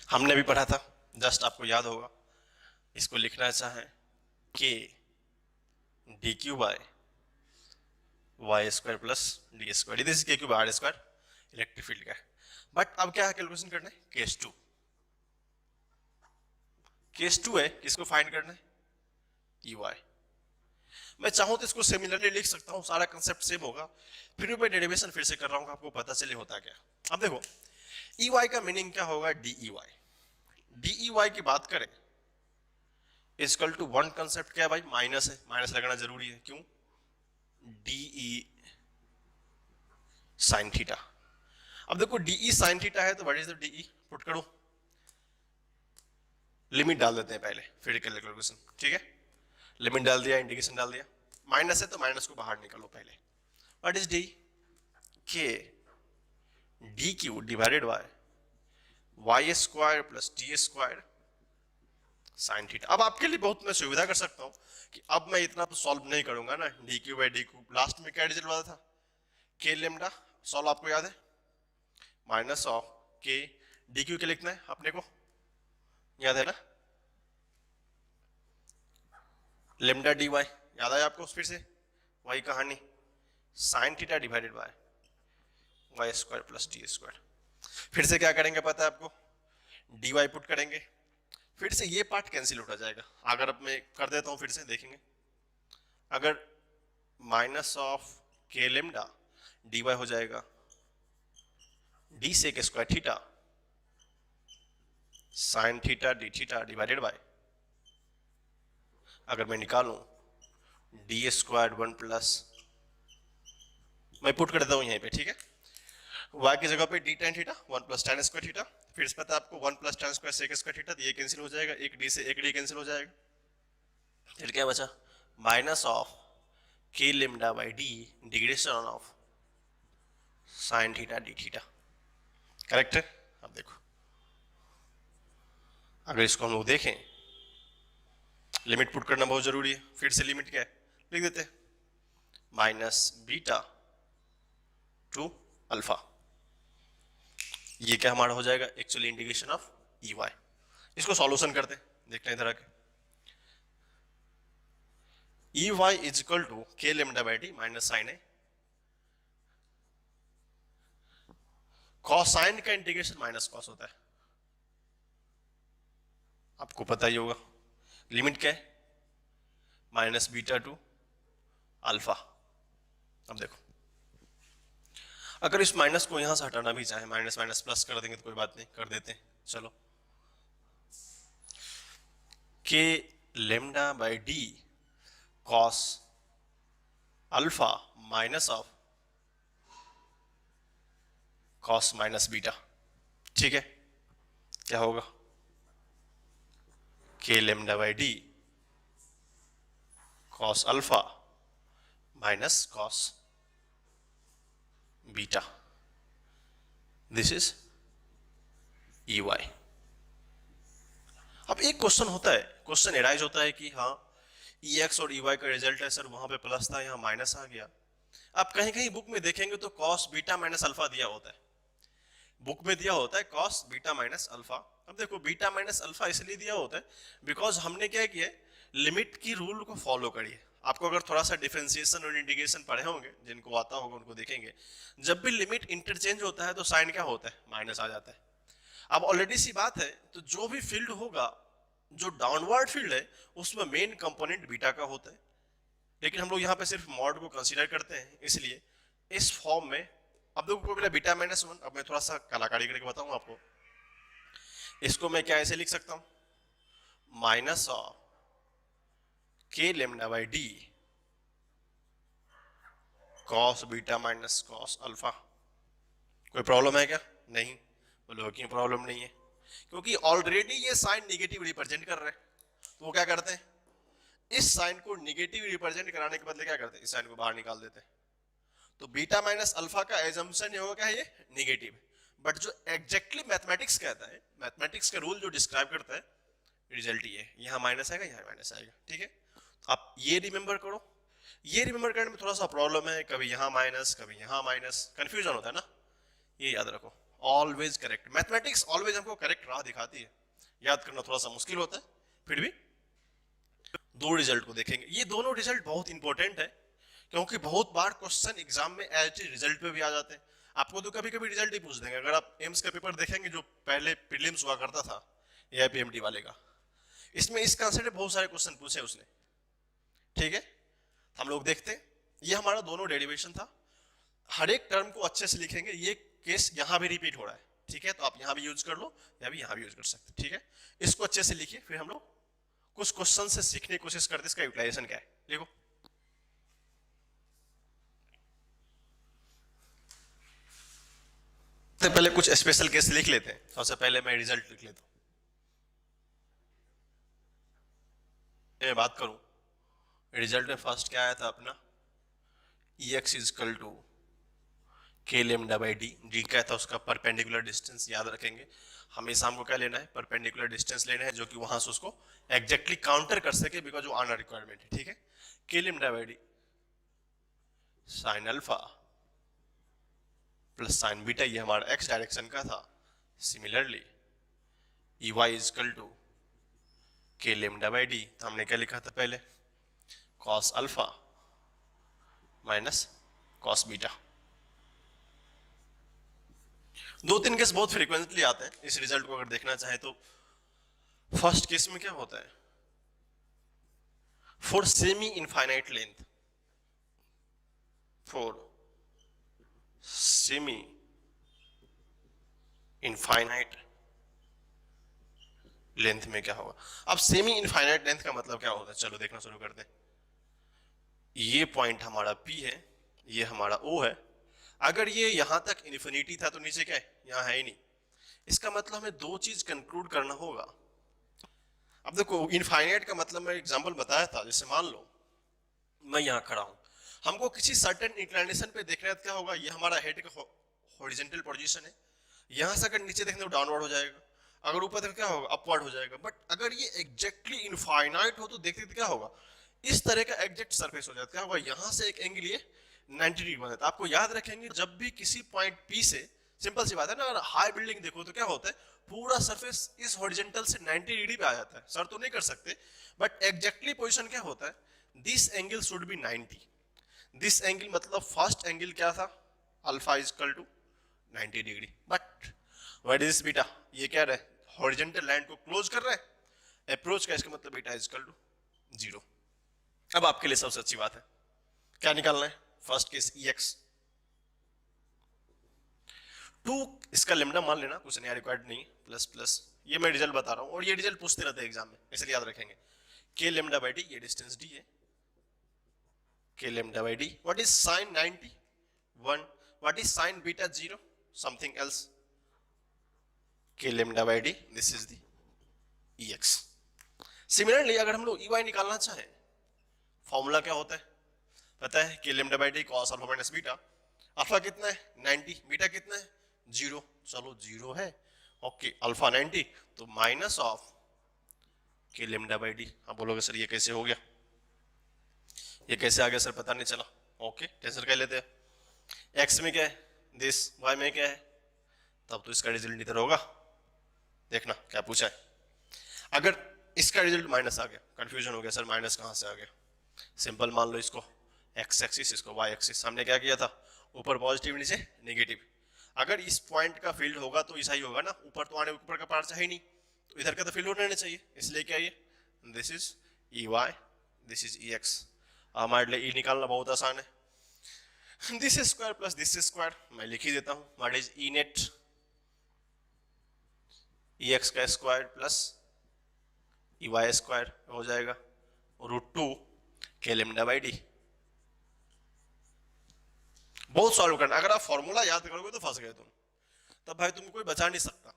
Speaker 1: हमने भी पढ़ा था, जस्ट आपको याद होगा। इसको लिखना चाहें k d Q by Y square plus d square, this is k q by r square, electric field का है। बट अब क्या कैलकुलेशन करना है, केस टू, केस टू है, किसको फाइंड करना है, ई वाई। मैं चाहूं तो इसको सिमिलरली लिख सकता हूं, सारा कंसेप्ट सेम होगा, फिर भी मैं डेरिवेशन फिर से कर रहा हूं, आपको पता चले होता क्या। अब देखो ई वाई का मीनिंग क्या होगा, D E Y. D E Y की बात करें, इक्वल टू वन कंसेप्ट क्या है भाई, माइनस है, माइनस लगाना जरूरी है, क्यों, डी ई साइन थीटा। अब देखो डी ई साइन थीटा है, तो what is the D E, put करो, लिमिट डाल देते हैं पहले, फिर कैलकुलेशन, ठीक है। लिमिट डाल दिया, इंडिकेशन डाल दिया, माइनस है तो माइनस को बाहर निकालो पहले। What is d? K d q divided by Y square plus T square sine theta. अब आपके लिए बहुत मैं सुविधा कर सकता हूं कि अब मैं इतना तो सॉल्व नहीं करूंगा ना, D Q by D Q. Last में क्या रिजल्ट वाला था? के लेमडा, सॉल्व आपको याद है, माइनस ऑफ के डी क्यू के लिखना है अपने को, याद है ना, लेमडा डी वाई, याद आया आपको? फिर से वही कहानी, sine theta divided by Y square plus T square. फिर से क्या करेंगे पता है आपको? डी वाई पुट करेंगे, फिर से ये पार्ट कैंसिल होता जाएगा। अगर अब मैं कर देता हूं फिर से देखेंगे, अगर minus of K lambda D Y हो जाएगा D sec square theta sine theta D theta divided by, अगर मैं निकालूं डी स्क्वायर 1 प्लस, मैं पुट कर देता हूं यहीं पे, ठीक है, y की जगह पे d tan theta 1 plus tan square theta, फिर से पता है आपको 1 plus tan squared sec square theta, ये कैंसिल हो जाएगा, एक डी से एक डी कैंसिल हो जाएगा, फिर क्या बचा? Minus of K lambda by D integration of sine theta D theta. Correct है? अब देखो, अगर इसको हम लोग देखें, लिमिट पुट करना बहुत जरूरी है। फिर से लिमिट क्या है लिख देते हैं, माइनस बीटा टू अल्फा, ये क्या हमारा हो जाएगा? Actually integration of e y. इसको सॉल्यूशन करते हैं, देखते हैं इधर आके, e y is equal to के lambda by d minus sine a, cosine का इंटीग्रेशन माइनस कॉस होता है, आपको पता ही होगा। लिमिट क्या है? Minus beta to alpha. अब देखो, अगर इस माइनस को यहां से हटाना भी चाहे, माइनस माइनस प्लस कर देंगे तो कोई बात नहीं, कर देते हैं, चलो। K lambda by d cos alpha minus of cos minus beta, ठीक है, क्या होगा? K lambda by d cos alpha minus cos beta, this is E y. अब एक क्वेश्चन होता है, क्वेश्चन एराइज होता है कि हाँ ई एक्स और ई वाई का रिजल्ट है सर, वहां पे प्लस था यहाँ माइनस आ गया। आप कहीं कहीं बुक में देखेंगे तो कॉस बीटा माइनस अल्फा दिया होता है, बुक में दिया होता है कॉस बीटा माइनस अल्फा। अब देखो बीटा माइनस अल्फा इसलिए दिया होता है बिकॉज हमने क्या किया, लिमिट की रूल को फॉलो करिए। आपको अगर थोड़ा सा डिफरेंशिएशन और इंटीग्रेशन पढ़े होंगे, जिनको आता होगा उनको देखेंगे, जब भी लिमिट इंटरचेंज होता है तो साइन क्या होता है? माइनस आ जाता है। अब ऑलरेडी सी बात है, तो जो भी फील्ड होगा, जो डाउनवर्ड फील्ड है, उसमें मेन कंपोनेंट बीटा का होता है, लेकिन हम लोग यहाँ पे सिर्फ मॉड को कंसीडर करते हैं, इसलिए इस फॉर्म में। अब देखो को मिला बीटा माइनस 1, अब मैं थोड़ा सा कलाकारी करके बताऊंगा आपको, इसको मैं क्या ऐसे लिख सकता हूं, minus of K lambda by d cos beta minus cos alpha. कोई प्रॉब्लम है क्या? नहीं, बोलो क्यों प्रॉब्लम नहीं है? क्योंकि ऑलरेडी ये साइन निगेटिव रिप्रेजेंट कर रहे हैं, तो वो क्या करते हैं, इस साइन को निगेटिव रिप्रेजेंट कराने के बदले क्या करते हैं, इस साइन को बाहर निकाल देते हैं। तो बीटा माइनस अल्फा का एजम्पशन ये होगा क्या है, ये निगेटिव। बट जो एग्जैक्टली मैथमेटिक्स कहता है, मैथमेटिक्स का रूल जो डिस्क्राइब करता है, रिजल्ट ये यहाँ माइनस आएगा, यहाँ माइनस आएगा, ठीक है। आप ये रिमेंबर करो, ये रिमेंबर करने में थोड़ा सा प्रॉब्लम है, कभी यहाँ माइनस कभी यहाँ माइनस, कंफ्यूजन होता है ना, ये याद रखो। ऑलवेज करेक्ट, मैथमेटिक्स ऑलवेज हमको करेक्ट राह दिखाती है, याद करना थोड़ा सा मुश्किल होता है, फिर भी दो रिजल्ट को देखेंगे। ये दोनों रिजल्ट बहुत इंपॉर्टेंट है, क्योंकि बहुत बार क्वेश्चन एग्जाम में एज रिजल्ट पे भी आ जाते हैं। आपको तो कभी कभी रिजल्ट ही पूछ देंगे। अगर आप एम्स का पेपर देखेंगे जो पहले प्रीलिम्स हुआ करता था एआईपीएमटी वाले का, इसमें इस कांसेप्ट में बहुत सारे क्वेश्चन पूछे उसने, ठीक है। हम लोग देखते हैं, ये हमारा दोनों डेरिवेशन था, हर एक टर्म को अच्छे से लिखेंगे। ये केस यहाँ भी रिपीट हो रहा है, ठीक है, तो आप यहाँ भी यूज कर लो या भी यहाँ भी यूज कर सकते, ठीक है। इसको अच्छे से लिखिए, फिर हम लोग कुछ क्वेश्चन से सीखने की कोशिश करते हैं इसका यूटिलाइजेशन क्या है। देखो सबसे पहले कुछ स्पेशल केस लिख लेते हैं। सबसे पहले मैं रिजल्ट लिख लेता हूं, मैं बात करूं रिजल्ट में फर्स्ट क्या आया था अपना, Ex इजकल टू के लेमडा बाई डी। डी क्या था उसका परपेंडिकुलर डिस्टेंस, याद रखेंगे हमेशा हमको क्या लेना है, परपेंडिकुलर डिस्टेंस लेना है जो कि वहां से उसको एग्जैक्टली काउंटर कर सके, बिकॉज वो आना रिक्वायरमेंट है, ठीक है। K lambda by D sign alpha plus sign beta, ये हमारा एक्स डायरेक्शन का था। Similarly E y equal to के लेमडा बाई डी, तो हमने क्या लिखा था पहले, cos alpha minus cos beta. दो तीन केस बहुत फ्रीक्वेंटली आते हैं इस रिजल्ट को अगर देखना चाहे तो। फर्स्ट केस में क्या होता है, for semi infinite length, for semi infinite length में क्या होगा। अब सेमी इनफाइनाइट लेंथ का मतलब क्या होता है, चलो देखना शुरू करते हैं। ये पॉइंट हमारा P है, ये हमारा O है। अगर ये यहां तक इन्फिनिटी था तो नीचे क्या है, यहां है ही नहीं। इसका मतलब हमें दो चीज कंक्लूड करना होगा। अब देखो इनफाइनाइट का मतलब मैं एग्जांपल बताया था, जैसे मान लो मैं यहां खड़ा हूं, हमको किसी सर्टेन इंक्लिनेशन पे देखना है, क्या होगा, ये हमारा हेड का हॉरिजॉन्टल पोजीशन है, यहां से अगर नीचे देखने तो डाउनवर्ड हो जाएगा, अगर ऊपर देखो क्या होगा, अपवर्ड हो जाएगा। बट अगर ये एग्जैक्टली इनफाइनाइट हो तो देखते क्या होगा, इस तरह का एग्जैक्ट सरफेस हो जाता है, क्या होगा, यहां से एक एंगल ये 90 डिग्री बन जाता है। आपको याद रखेंगे जब भी किसी पॉइंट P से, सिंपल सी बात है ना, अगर हाई बिल्डिंग देखो तो क्या होता है, पूरा सरफेस इस हॉरिजॉन्टल से 90 डिग्री पे आ जाता है। सर तो नहीं कर सकते, बट एग्जैक्टली पोजीशन क्या होता है, this angle should be 90। This angle मतलब फर्स्ट एंगल क्या था, alpha is equal to 90 degree. But what is beta, ये क्या रहा है, हॉरिजॉन्टल लाइन को क्लोज कर रहा है, अप्रोच का, इसका मतलब बीटा इज इक्वल टू 0। अब आपके लिए सबसे अच्छी बात है, क्या निकालना है, फर्स्ट केस Ex 2, इसका लेमडा मान लेना, कुछ नया रिक्वायर्ड नहीं, प्लस प्लस, ये मैं रिजल्ट बता रहा हूं और ये रिजल्ट पूछते रहते हैं एग्जाम में, इसलिए याद रखेंगे। के लेमडा बाई डी, ये डिस्टेंस डी है, k lambda by d, what is sine 90 1, what is sine beta 0, something else, k lambda by d, this is the Ex। Similarly अगर हम लोग Ey निकालना चाहें, फॉर्मूला क्या होता है पता है, k lambda by d cos alpha minus beta. Alpha कितना है 90, बीटा कितना है 0, चलो 0 है, ओके, अल्फा 90 तो minus of K lambda by D. आप बोलोगे सर ये कैसे हो गया, ये कैसे आ गया सर, पता नहीं चला, ओके टेंशन क्या लेते हैं, एक्स में क्या है दिस, वाई में क्या है, तब तो इसका रिजल्ट इधर होगा। देखना क्या पूछा है, अगर इसका रिजल्ट माइनस आ गया, कंफ्यूजन हो गया सर माइनस कहां से आ गया, सिंपल मान लो इसको एक्स एक्सिस, इसको वाई एक्सिस, हमने क्या किया था, ऊपर पॉजिटिव नीचे नेगेटिव। अगर इस पॉइंट का फील्ड होगा तो ऐसा ही होगा ना, ऊपर तो आने ऊपर का पार्ट चाहिए नहीं, तो इधर का तो फील्ड होना चाहिए, इसलिए क्या ये, this is E y, this is E x. हमारे लिए ई निकालना बहुत आसान है, this square plus this square, मैं लिख ही देता हूं, what is e net, e x का square plus e y square हो जाएगा, √2 के लेमडा बाई डी। बहुत सॉल्व करना, अगर आप फॉर्मूला याद करोगे तो फंस गए तुम, तब भाई तुम कोई बचा नहीं सकता।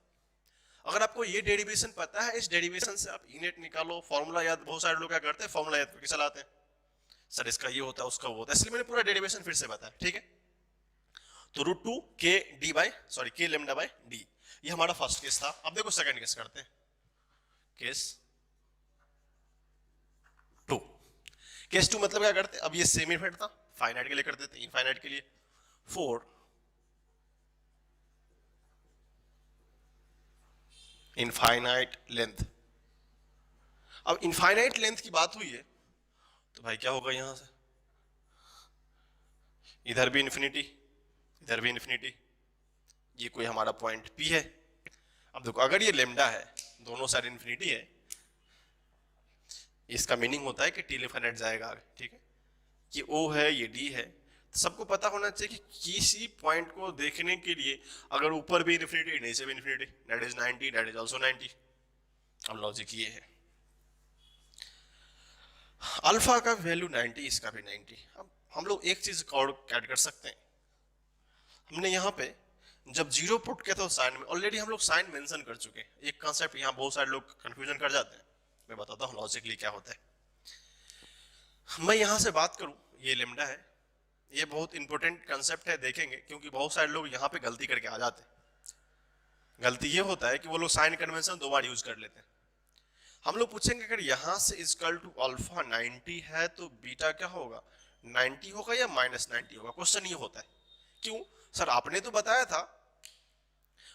Speaker 1: अगर आपको ये डेरिवेशन पता है, इस डेरिवेशन से आप ई नेट निकालो, फॉर्मूला याद, बहुत सारे लोग क्या करते हैं फॉर्मूला याद करके चलाते हैं, सर इसका ये होता है उसका वो होता है, इसलिए मैंने पूरा डेरिवेशन फिर से बताया, ठीक है। तो √2 के डी बाई, सॉरी के लेमडा बाई डी, ये हमारा फर्स्ट केस था। अब देखो सेकंड केस करते हैं, केस 2। केस 2 मतलब क्या करते, अब ये सेमी इनफाइनाइट था, फाइनाइट के लिए करते थे, इनफाइनाइट के लिए 4 इनफाइनाइट लेंथ। अब इनफाइनाइट लेंथ की बात हुई है तो भाई क्या होगा, यहां से इधर भी इन्फिनिटी, इधर भी इन्फिनिटी, ये कोई हमारा पॉइंट P है। अब देखो अगर ये लेमडा है, दोनों साइड इन्फिनिटी है, इसका मीनिंग होता है कि टी इनफाइनाइट जाएगा आगे, ठीक है। ये O है, ये D है, तो सबको पता होना चाहिए कि किसी पॉइंट को देखने के लिए अगर ऊपर भी इन्फिनिटी नीचे भी infinity, that is 90, that is also 90। अब लॉजिक ये है, अल्फा का वैल्यू 90, इसका भी 90। अब हम लोग एक चीज और ऐड कर सकते हैं, हमने यहाँ पे जब 0 पुट किया तो साइन में ऑलरेडी हम लोग साइन मेंशन कर चुके हैं। एक कॉन्सेप्ट यहाँ बहुत सारे लोग कंफ्यूजन कर जाते हैं, मैं बताता हूँ लॉजिकली क्या होता है। मैं यहां से बात करूं, ये लेमडा है, ये बहुत इंपॉर्टेंट कंसेप्ट है, देखेंगे, क्योंकि बहुत सारे लोग यहाँ पे गलती करके आ जाते हैं। गलती ये होता है कि वो लोग साइन कन्वेंशन दो बार यूज कर लेते हैं। हम लोग पूछेंगे अगर यहां से इजकल टू अल्फा 90 है तो बीटा क्या होगा, 90 होगा या -90 होगा। क्वेश्चन ये होता है। क्यों सर, आपने तो बताया था,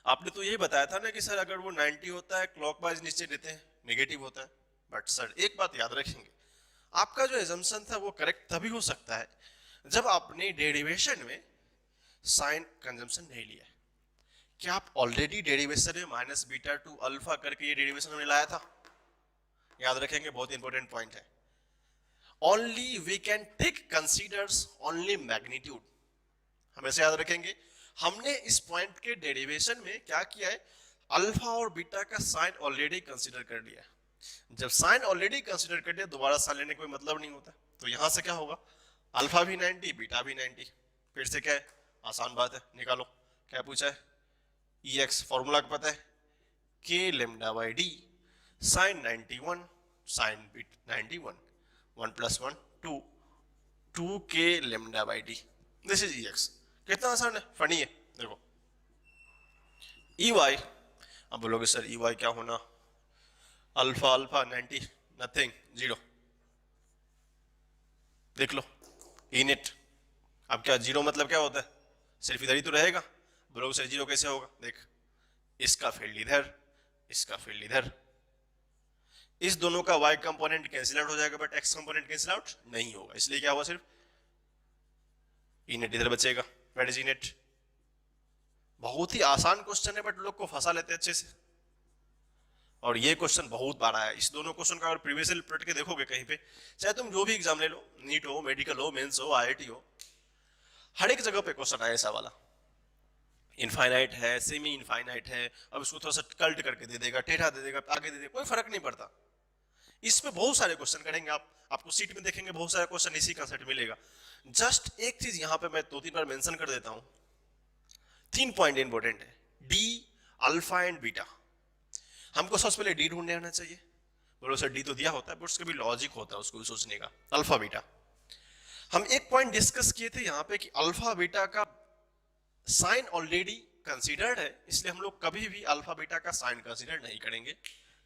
Speaker 1: आपने तो यही बताया था ना कि सर अगर वो 90 होता है क्लॉकवाइज नीचे देते हैं नेगेटिव होता है। बट सर एक बात याद रखेंगे, आपका जो एजम्पशन था वो करेक्ट तभी हो सकता है जब आपने डेरिवेशन में साइन कंजम्पशन नहीं लिया। क्या आप ऑलरेडी डेरिवेशन में माइनस बीटा टू अल्फा करके ये डेरिवेशन हमने लाया था? याद रखेंगे, बहुत इंपॉर्टेंट पॉइंट है। Only we can take considers only magnitude, हमेशा याद रखेंगे। हमने इस पॉइंट के डेरिवेशन में क्या किया है, अल्फा और बीटा का साइन ऑलरेडी कंसीडर कर लिया। जब साइन ऑलरेडी कंसीडर कर लिया, दोबारा साइन लेने का कोई मतलब नहीं होता। तो यहां से क्या होगा, अल्फा भी 90 बीटा भी 90। फिर से क्या है, आसान बात है, निकालो। क्या पूछा है, ई एक्स फॉर्मूला पता है, k lambda by D sin 91 sin beta 91, 1 + 1 2, 2 के lambda by d, this is E x. कितना आसान है, फनी है। देखो ई वाई, अब बोलोगे सर ई वाई क्या होना, अल्फा अल्फा 90 नथिंग 0, देख लो इनिट। अब क्या जीरो मतलब क्या होता है, सिर्फ इधर ही तो रहेगा। बोलोगे सर जीरो कैसे होगा, देख इसका फील्ड इधर, इसका फील्ड इधर, इस दोनों का y कंपोनेंट कैंसिल आउट हो जाएगा, but x component cancel out नहीं होगा। इसलिए क्या हुआ, सिर्फ इनेट इधर बचेगा। What is इनेट? बहुत ही आसान क्वेश्चन है, बट लोग को फंसा लेते हैं अच्छे से। और ये क्वेश्चन बहुत बार आया है। इस दोनों क्वेश्चन का अगर प्रीवियस ईयर पलट के देखोगे कहीं पे, चाहे तुम जो भी एग्जाम ले लो, नीट हो, मेडिकल हो, मेंस हो, आईआईटी हो, हर एक जगह पे क्वेश्चन आया ऐसा वाला। इनफाइनाइट है, सेमी इनफाइनाइट है, अब इसको थोड़ा सा कल्ट करके दे देगा, टेढ़ा दे देगा, आगे दे देगा, कोई फर्क नहीं पड़ता। इसमें बहुत सारे क्वेश्चन करेंगे आप, आपको सीट में देखेंगे बहुत सारे क्वेश्चन इसी कंसेप्ट मिलेगा। जस्ट एक चीज यहां पे मैं 2-3 बार मेंशन कर देता हूं, 3 पॉइंट इंपॉर्टेंट है, डी, अल्फा एंड बीटा। हमको सबसे पहले डी ढूंढने आना चाहिए। बोलो सर डी तो दिया होता है, बट उसका भी लॉजिक होता है उसको भी सोचने का। अल्फा बीटा, हम एक पॉइंट डिस्कस किए थे यहाँ पे कि अल्फा बीटा का साइन ऑलरेडी कंसीडर्ड है, इसलिए हम लोग कभी भी अल्फा बीटा का साइन कंसीडर नहीं करेंगे।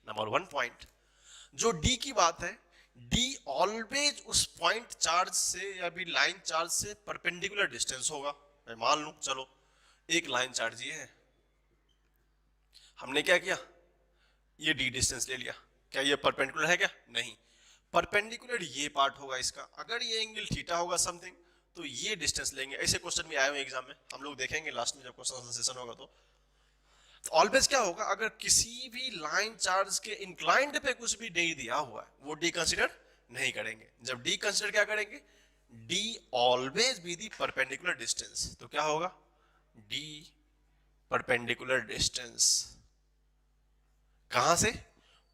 Speaker 1: Number 1 point. जो डी की बात है, डी ऑलवेज उस पॉइंट चार्ज से या भी लाइन चार्ज से परपेंडिकुलर डिस्टेंस होगा। मैं मान लूं, चलो एक लाइन चार्ज ये है, हमने क्या किया, ये डी डिस्टेंस ले लिया। क्या ये परपेंडिकुलर है क्या? नहीं, परपेंडिकुलर ये पार्ट होगा इसका। अगर ये एंगल थीटा होगा समथिंग, तो ये डिस्टेंस लेंगे। ऐसे क्वेश्चन भी आए हुए एग्जाम में, हम लोग देखेंगे लास्ट में जब क्वेश्चन सेशन होगा। तो ऑलवेज क्या होगा, अगर किसी भी लाइन चार्ज के इंक्लाइंड पे कुछ भी डी दिया हुआ है, वो डी कंसीडर नहीं करेंगे। जब डी कंसीडर क्या करेंगे, D always be the perpendicular distance. तो क्या होगा, डी परपेंडिकुलर डिस्टेंस कहां से,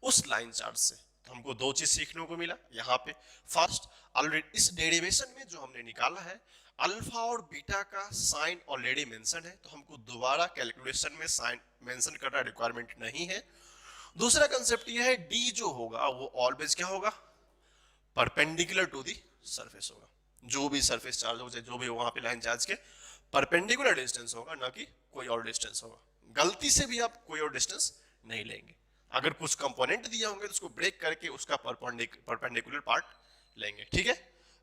Speaker 1: उस लाइन चार्ज से। तो हमको 2 चीज सीखने को मिला यहाँ पे। फर्स्ट, ऑलरेडी इस डेरिवेशन में जो हमने निकाला है, अल्फा और बीटा का साइन ऑलरेडी मेंशन है, तो हमको दोबारा कैलकुलेशन में साइन मेंशन करना रिक्वायरमेंट नहीं है। दूसरा कंसेप्ट ये है, डी जो होगा वो ऑलवेज क्या होगा, परपेंडिकुलर टू दी सरफेस होगा। जो भी सरफेस चार्ज हो, जो भी वहां पे लाइन चार्ज के परपेंडिकुलर डिस्टेंस होगा, ना कि कोई और डिस्टेंस होगा। गलती से भी आप कोई और डिस्टेंस नहीं लेंगे। अगर कुछ कंपोनेंट दिए होंगे तो उसको ब्रेक करके उसका परपेंडिकुलर पार्ट लेंगे। ठीक है,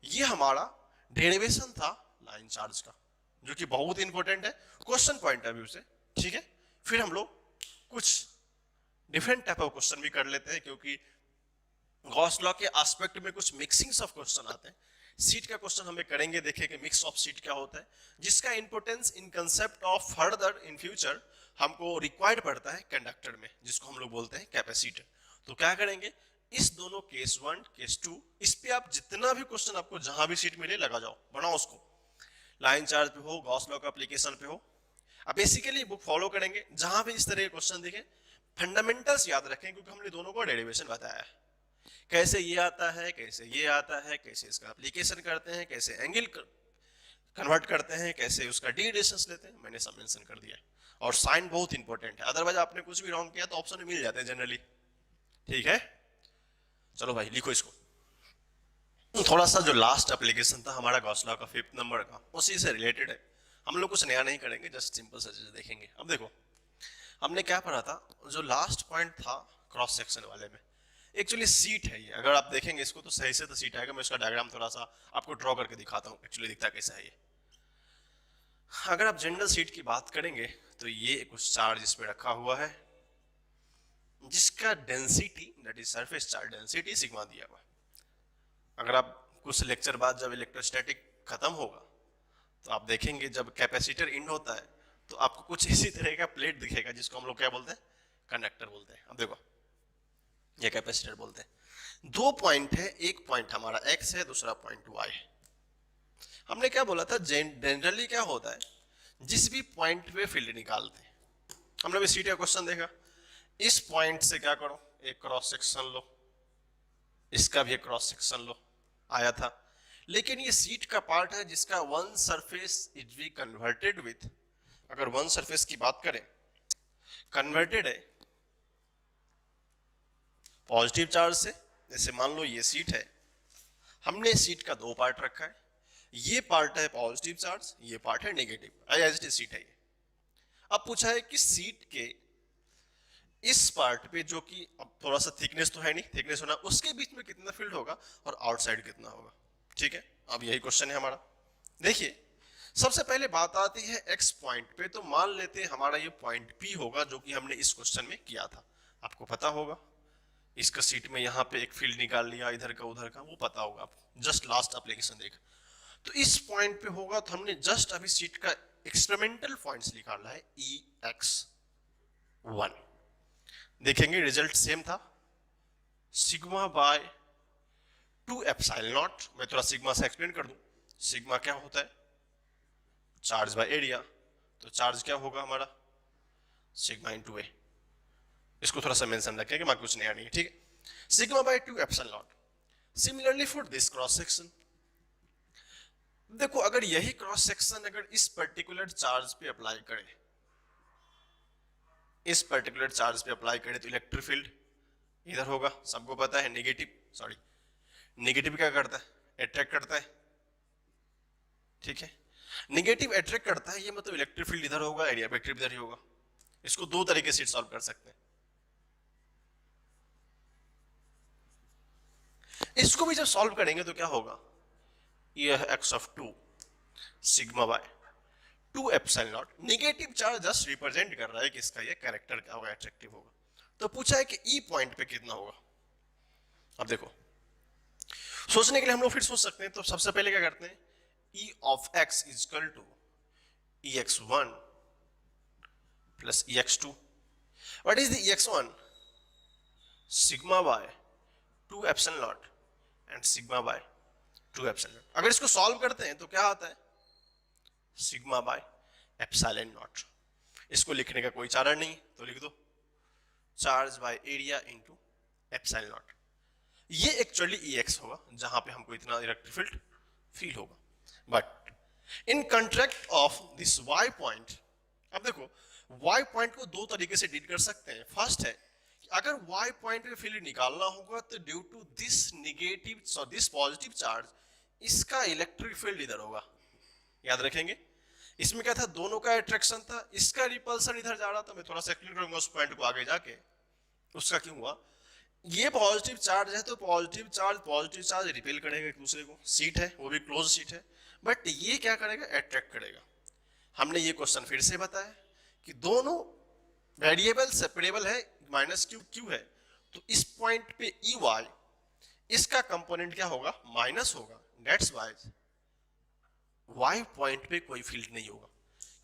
Speaker 1: ये हमारा डेरिवेशन था लाइन चार्ज का, जो कि बहुत इंपॉर्टेंट है क्वेश्चन पॉइंट ऑफ व्यू से। ठीक है, फिर हम लोग कुछ डिफरेंट टाइप ऑफ क्वेश्चन भी कर लेते हैं, क्योंकि गॉस लॉ के एस्पेक्ट में कुछ मिक्सिंग्स ऑफ क्वेश्चन आते हैं। सीट का क्वेश्चन हमें करेंगे, देखेंगे मिक्स ऑफ सीट क्या होता है, जिसका importance in concept of further in future हमको रिक्वायर्ड पड़ता है कंडक्टर में, जिसको हम लोग बोलते हैं कैपेसिटर। तो क्या करेंगे, इस दोनों केस 1 केस 2, इस पे आप जितना भी क्वेश्चन आपको जहां भी सीट मिले लगा जाओ, बनाओ उसको। लाइन चार्ज पे हो, गॉस लॉ का एप्लीकेशन पे हो, अब बेसिकली बुक फॉलो करेंगे। जहां भी इस तरह के क्वेश्चन दिखे, फंडामेंटल्स याद रखें, क्योंकि हमने दोनों को डेरिवेशन बताया है, कैसे ये आता है, कैसे ये आता है, कैसे इसका एप्लीकेशन करते हैं, कैसे एंगल कन्वर्ट करते हैं, कैसे उसका डी डिस्टेंस लेते हैं, मैंने सब मेंशन कर दिया है। और साइन बहुत इंपॉर्टेंट है, अदरवाइज आपने कुछ भी रॉन्ग किया तो ऑप्शन में मिल जाते हैं जनरली। ठीक है, चलो भाई लिखो इसको। थोड़ा सा जो लास्ट एप्लीकेशन था हमारा गॉस लॉ का 5th नंबर का, उसी से रिलेटेड है। हम लोग कुछ नया नहीं करेंगे, जस्ट सिंपल सा चीज देखेंगे। अब देखो हमने क्या पढ़ा था, जो लास्ट पॉइंट था क्रॉस सेक्शन वाले में, एक्चुअली सीट है ये। अगर आप देखेंगे इसको तो सही से तो सीट आएगा। मैं इसका डायग्राम थोड़ा सा आपको ड्रॉ करके दिखाता हूँ एक्चुअली दिखता कैसा है ये। अगर आप जनरल सीट की बात करेंगे तो ये कुछ चार्ज इस पे रखा हुआ है, जिसका density that is surface charge density sigma दिया हुआ है। अगर आप कुछ लेक्चर बाद जब इलेक्ट्रोस्टैटिक खत्म होगा तो आप देखेंगे जब कैपेसिटर इंड होता है तो आपको कुछ इसी तरह का प्लेट दिखेगा, जिसको हम लोग क्या बोलते हैं, कंडक्टर बोलते हैं। अब देखो ये कैपेसिटर बोलते हैं। दो पॉइंट है, एक पॉइंट हमारा एक्स है, दूसरा पॉइंट वाई है। हमने क्या बोला था, जनरली क्या होता है, जिस भी पॉइंट पे फील्ड निकालते हैं, हमने भी सीट का क्वेश्चन देखा, इस पॉइंट से क्या करो, एक क्रॉस सेक्शन लो, इसका भी एक क्रॉस सेक्शन लो, आया था। लेकिन ये सीट का पार्ट है जिसका one surface is be converted with, अगर वन सरफेस की बात करें, कन्वर्टेड है पॉजिटिव चार्ज से। जैसे मान लो ये सीट है, हमने सीट का दो पार्ट रखा है, ये पार्ट है पॉजिटिव चार्ज, ये पार्ट है negative, as it is sheet है ये। अब पूछा है कि सीट के इस पार्ट पे, जो कि अब थोड़ा सा थिकनेस तो है नहीं, थिकनेस होना, उसके बीच में कितना फील्ड होगा और आउटसाइड कितना होगा। ठीक है, अब यही क्वेश्चन है हमारा। देखिए सबसे पहले बात आती है एक्स पॉइंट पे, तो मान लेते हैं हमारा ये पॉइंट पी होगा, जो कि हमने इस क्वेश्चन में किया था। आपको पता होगा इसका सीट में यहाँ पे एक फील्ड निकाल लिया, इधर का उधर का, वो पता होगा आपको, जस्ट लास्ट एप्लीकेशन देख। तो इस पॉइंट पे होगा, तो हमने जस्ट अभी सीट का एक्सपेरिमेंटल पॉइंट्स निकाला है EX1। देखेंगे रिजल्ट सेम था, सिग्मा बाय 2 एप्सिलॉन नॉट। मैं थोड़ा सिग्मा से एक्सप्लेन कर दूं। सिग्मा क्या होता है, चार्ज बाय एरिया, तो चार्ज क्या होगा हमारा, सिग्मा इनटू ए। इसको थोड़ा सा मेंशन रखें कि मैं कुछ नया नहीं है, ठीक है। Sigma by 2 epsilon not. Similarly for this cross section, देखो अगर यही क्रॉस सेक्शन अगर इस पर्टिकुलर चार्ज पे अप्लाई करें, इस पर्टिकुलर चार्ज पे अप्लाई करें, तो इलेक्ट्रिक फील्ड इधर होगा, सबको पता है। नेगेटिव, सॉरी नेगेटिव क्या करता है, अट्रैक्ट करता है, ठीक है। नेगेटिव अट्रैक्ट करता है, ये मतलब इलेक्ट्रिक फील्ड इधर होगा, एरिया वेक्टर इधर ही होगा। इसको दो तरीके से सॉल्व कर सकते हैं। इसको भी जब सॉल्व करेंगे तो क्या होगा, यह x of 2 sigma by 2 epsilon not, negative charge just represent कर रहा है कि इसका ये कैरेक्टर क्या होगा, अट्रैक्टिव होगा। तो पूछा है कि ई पॉइंट पे कितना होगा। अब देखो सोचने के लिए हम लोग फिर सोच सकते हैं, तो सबसे पहले क्या करते हैं, E of x is equal to EX1 plus EX2। What is the EX1, sigma by 2 epsilon naught and sigma by 2 epsilon naught. अगर इसको सॉल्व करते हैं तो क्या आता है, सिग्मा बाय एप्सिलॉन नॉट। इसको लिखने का कोई चारण नहीं, तो लिख दो charge by area into epsilon naught. ये एक्चुअली EX होगा, जहां पे हमको इतना इलेक्ट्रिक फील्ड फील होगा। But in contract of this Y point, अब देखो Y पॉइंट को दो तरीके से डील कर सकते हैं। फर्स्ट है कि अगर Y पॉइंट पे फील्ड निकालना होगा तो due to this negative so this positive charge, इसका इलेक्ट्रिक फील्ड इधर होगा। याद रखेंगे इसमें क्या था, दोनों का अट्रैक्शन था, इसका रिपल्सन इधर जा रहा था। मैं थोड़ा सा एक्सप्लेन करूंगा उस पॉइंट को आगे जाके, उसका क्यों हुआ। ये पॉजिटिव चार्ज है तो पॉजिटिव चार्ज रिपेल करेगा एक दूसरे को, सीट है वो भी क्लोज सीट है, बट ये क्या करेगा, अट्रैक्ट करेगा। हमने ये क्वेश्चन फिर से बताया कि दोनों वेरिएबल सेपरेबल है, माइनस क्यू क्यू है, तो इस पॉइंट पे EY इसका कंपोनेंट क्या होगा, माइनस होगा। दैट्स वाई Y पॉइंट पे कोई फील्ड नहीं होगा,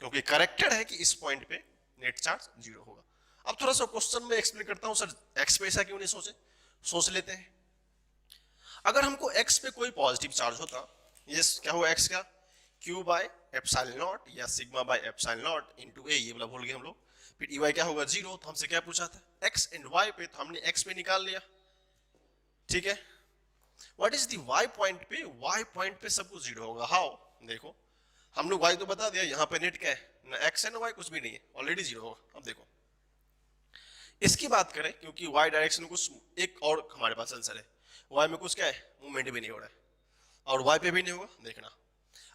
Speaker 1: क्योंकि करेक्टेड है कि इस पॉइंट पे नेट चार्ज 0 होगा। अब थोड़ा सा क्वेश्चन में एक्सप्लेन करता हूं, सर एक्स पे ऐसा क्यों नहीं सोचे, सोच लेते हैं। अगर हमको एक्स पे कोई पॉजिटिव चार्ज होता, ये क्या हुआ, एक्स का क्यू बाय एप्सिलॉन नॉट या sigma by epsilon naught into A, ये वाला भूल गए हम लोग। फिर EY क्या होगा 0, तो हमसे क्या पूछा था, एक्स एंड वाई पे, तो हमने एक्स पे निकाल लिया, ठीक है। What is the Y point पे, Y पॉइंट पे सब कुछ 0 होगा। हाउ, देखो हम लोग Y तो बता दिया, यहाँ पे नेट क्या है, ना एक्स है ना वाई, कुछ भी नहीं है, ऑलरेडी 0 होगा। अब देखो इसकी बात करें, क्योंकि Y डायरेक्शन में कुछ एक और हमारे पास आंसर है, Y में कुछ क्या है, मूवमेंट भी नहीं हो रहा है, और y पे भी नहीं होगा। देखना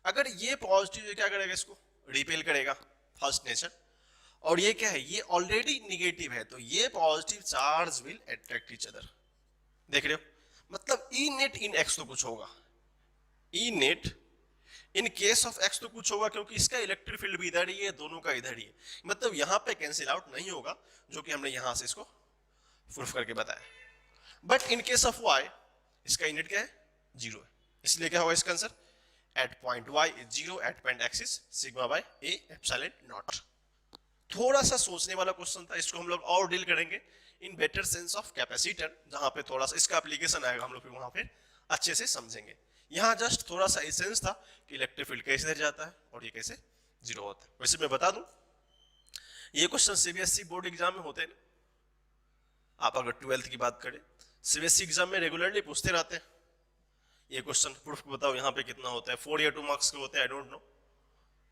Speaker 1: अगर ये पॉजिटिव है क्या करेगा, इसको रिपेल करेगा फर्स्ट नेचर, और ये क्या है, ये ऑलरेडी निगेटिव है, तो ये positive charge will attract each other. देख रहे हो, मतलब ई नेट इन एक्स तो कुछ होगा, E net in case of x तो कुछ होगा, क्योंकि इसका इलेक्ट्रिक फील्ड भी इधर ही है, दोनों का इधर ही है, मतलब यहां पे कैंसिल आउट नहीं होगा, जो कि हमने यहां से इसको प्रूफ करके बताया। But in case of y इसका यूनिट क्या है, जीरो है, इसलिए क्या होगा इसका answer, at point y is zero, at point x is sigma by a epsilon naught. थोड़ा सा सोचने वाला क्वेश्चन था, इसको हम लोग और डील करेंगे in better sense of capacitor, जहां पे थोड़ा सा इसका एप्लीकेशन आएगा, हम लोग वहां पे अच्छे से समझेंगे। यहाँ जस्ट थोड़ा सा एसेंस था कि इलेक्ट्रिक फील्ड कैसे इधर जाता है और ये कैसे जीरो होता है। वैसे मैं बता दूं, ये क्वेश्चन सीबीएसई बोर्ड एग्जाम में होते हैं। आप अगर 12th की बात करें, सीबीएसई एग्जाम में रेगुलरली पूछते रहते हैं ये क्वेश्चन, प्रूफ बताओ यहाँ पे कितना होता है, 4 या 2 मार्क्स के होते हैं, आई डोंट नो,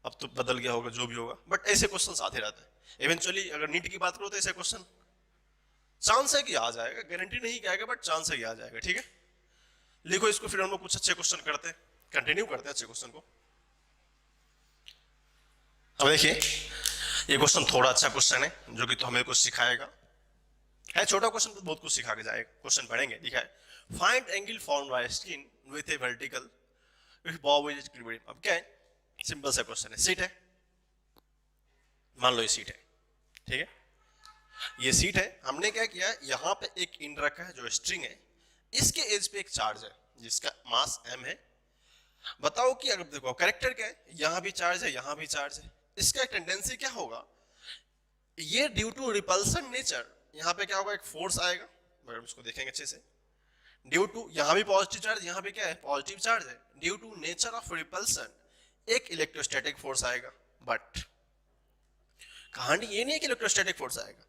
Speaker 1: अब तो बदल गया होगा जो भी होगा, बट ऐसे क्वेश्चन आते रहते हैं। इवेंचुअली अगर नीट की बात करो तो ऐसे क्वेश्चन चांस है कि आ जाएगा, गारंटी नहीं कि आएगा, बट चांस है कि आ जाएगा। ठीक है, लिखो इसको, फिर हम लोग कुछ अच्छे क्वेश्चन करते हैं, कंटिन्यू करते हैं अच्छे क्वेश्चन को। अब देखिए ये क्वेश्चन थोड़ा अच्छा क्वेश्चन है, जो कि तो हमें कुछ सिखाएगा, है छोटा क्वेश्चन तो बहुत कुछ सिखा के जाएगा। क्वेश्चन पढ़ेंगे, लिखा है find angle formed by skin with A vertical if Bob is equilibrium. अब क्या है, सिंपल सा क्वेश्चन है, सीट है, मान लो ये सीट है, ठीक है, ये सीट है, हमने क्या किया, यहां पे एक इन रखा है जो स्ट्रिंग है, इसके एज पे एक चार्ज है जिसका मास m है। बताओ कि अगर देखो कैरेक्टर क्या है, यहां भी चार्ज है, यहां भी चार्ज है, इसका टेंडेंसी क्या होगा, ये ड्यू टू रिपल्सन नेचर, यहां पे क्या होगा, एक फोर्स आएगा, हम इसको देखेंगे अच्छे से, ड्यू टू यहां भी पॉजिटिव चार्ज, यहां भी क्या है पॉजिटिव चार्ज है, due to nature of repulsion एक इलेक्ट्रोस्टैटिक फोर्स आएगा। बट कहानी ये नहीं है कि इलेक्ट्रोस्टैटिक फोर्स आएगा,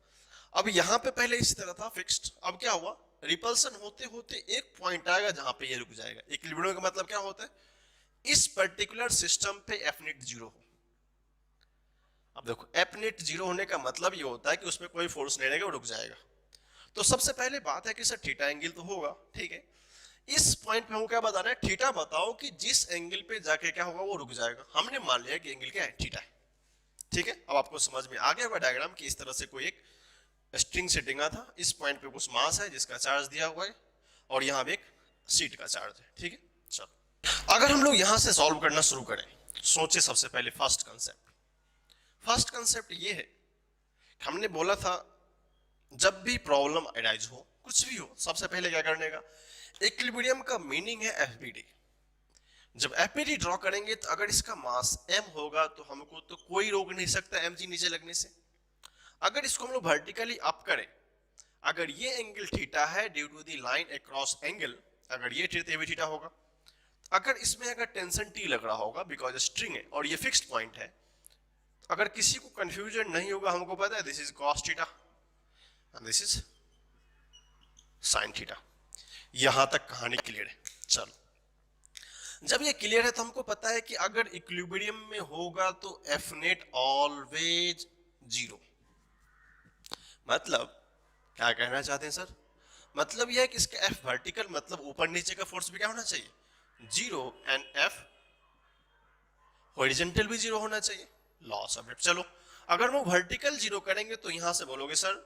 Speaker 1: अब यहां पे पहले इस तरह था फिक्स्ड, अब क्या हुआ, रिपल्सन होते होते एक पॉइंट आएगा जहां पे ये रुक जाएगा। इक्विलिब्रियम का मतलब क्या होता है, इस पर्टिकुलर सिस्टम पे एफ नेट जीरो हो। अब देखो एफ नेट जीरो होने का मतलब ये होता है कि उसमें कोई फोर्स नहीं रहेगा, वो रुक जाएगा। तो सबसे पहले बात है कि सर थीटा एंगल तो होगा, ठीक है, इस पॉइंट पे हम क्या बता रहे हैं, थीटा बताओ कि जिस एंगल पे जाके क्या होगा वो रुक जाएगा। हमने मान लिया कि एंगल क्या है, थीटा है, ठीक है। अब आपको समझ में आ गया होगा डायग्राम कि इस तरह से कोई एक स्ट्रिंग से टिंगा था, इस पॉइंट पे कुछ मास है जिसका चार्ज दिया हुआ है, और यहाँ पे एक सीट का चार्ज है, ठीक है। चलो अगर हम लोग यहां से सॉल्व करना शुरू करें, सोचे सबसे पहले फर्स्ट कंसेप्ट ये है, हमने बोला था जब भी प्रॉब्लम अराइज हो, कुछ भी हो, सबसे पहले क्या करने का, इक्विलिब्रियम का मीनिंग है एफबीडी। जब एफबीडी ड्रॉ करेंगे तो अगर इसका मास m होगा तो हमको तो कोई रोक नहीं सकता mg नीचे लगने से। अगर इसको हम लोग वर्टिकली अप करें, अगर ये एंगल थीटा है due to the line across angle, अगर ये थीटा भी थीटा होगा, अगर इसमें अगर टेंशन टी लग रहा होगा बिकॉज स्ट्रिंग है और ये फिक्स्ड पॉइंट है, अगर किसी को कंफ्यूजन नहीं होगा, हमको पता है this is cos theta and this is sine theta. यहां तक कहानी क्लियर है। चलो जब ये क्लियर है तो हमको पता है कि अगर इक्विलिब्रियम में होगा तो एफ नेट ऑलवेज जीरो। मतलब क्या कहना चाहते हैं सर, मतलब यह है कि इसका एफ वर्टिकल मतलब ऊपर नीचे का फोर्स भी क्या होना चाहिए, जीरो, एंड एफ हॉरिजॉन्टल भी जीरो होना चाहिए, लॉस ऑफ इट। चलो अगर हम वर्टिकल जीरो करेंगे तो यहां से बोलोगे सर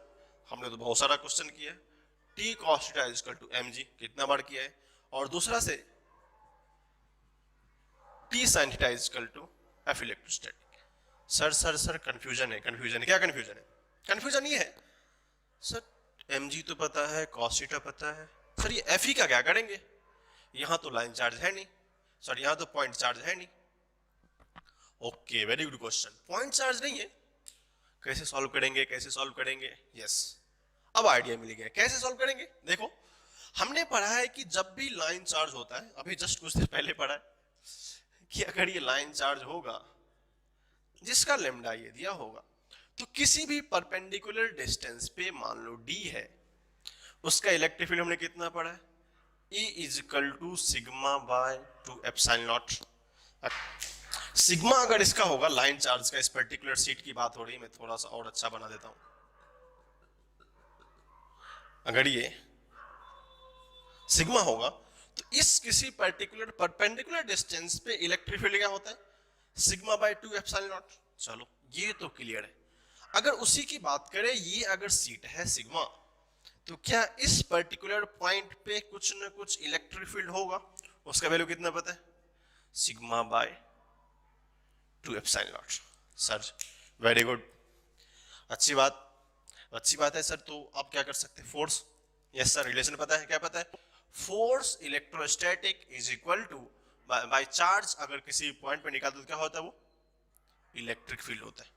Speaker 1: हमने तो बहुत सारा क्वेश्चन किया है, T cos theta is equal to mg कितना बार किया है, और दूसरा से T sin theta is equal to F electrostatic. Sir confusion है, क्या कंफ्यूजन है, कंफ्यूजन ये है सर mg तो पता है, कॉस थीटा पता है, सर ये एफ का क्या करेंगे, यहां तो लाइन चार्ज है नहीं, सर यहां तो पॉइंट चार्ज है नहीं। Okay very good question, point charge नहीं है, कैसे सॉल्व करेंगे, यस अब आइडिया मिल गया कैसे सॉल्व करेंगे। देखो हमने पढ़ा है कि जब भी लाइन चार्ज होता है, अभी जस्ट कुछ देर पहले पढ़ा है कि अगर ये लाइन चार्ज होगा जिसका लेमडा ये दिया होगा, तो किसी भी परपेंडिकुलर डिस्टेंस पे मान लो d है, उसका इलेक्ट्रिक फील्ड हमने कितना पढ़ा है, E is equal to sigma by 2 epsilon naught. Sigma अगर इसका होगा लाइन चार्ज का, इस पर्टिकुलर सीट की बात हो रही है, मैं थोड़ा सा और अच्छा बना देता हूं, अगर ये सिग्मा होगा तो इस किसी पर्टिकुलर परपेंडिकुलर डिस्टेंस पे इलेक्ट्रिक फील्ड क्या होता है, सिग्मा बाय 2 एप्सिलॉन नॉट। चलो ये तो क्लियर है। अगर उसी की बात करें, ये अगर सीट है सिग्मा, तो क्या इस पर्टिकुलर पॉइंट पे कुछ ना कुछ इलेक्ट्रिक फील्ड होगा? उसका वैल्यू कितना पता है? Sigma by 2 epsilon not. Sir very good, अच्छी बात है सर। तो आप क्या कर सकते हैं, फोर्स। यस सर, रिलेशन पता है, क्या पता है? Force electrostatic is equal to by charge, अगर किसी पॉइंट पे निकालते तो क्या होता है, वो इलेक्ट्रिक फील्ड होता है।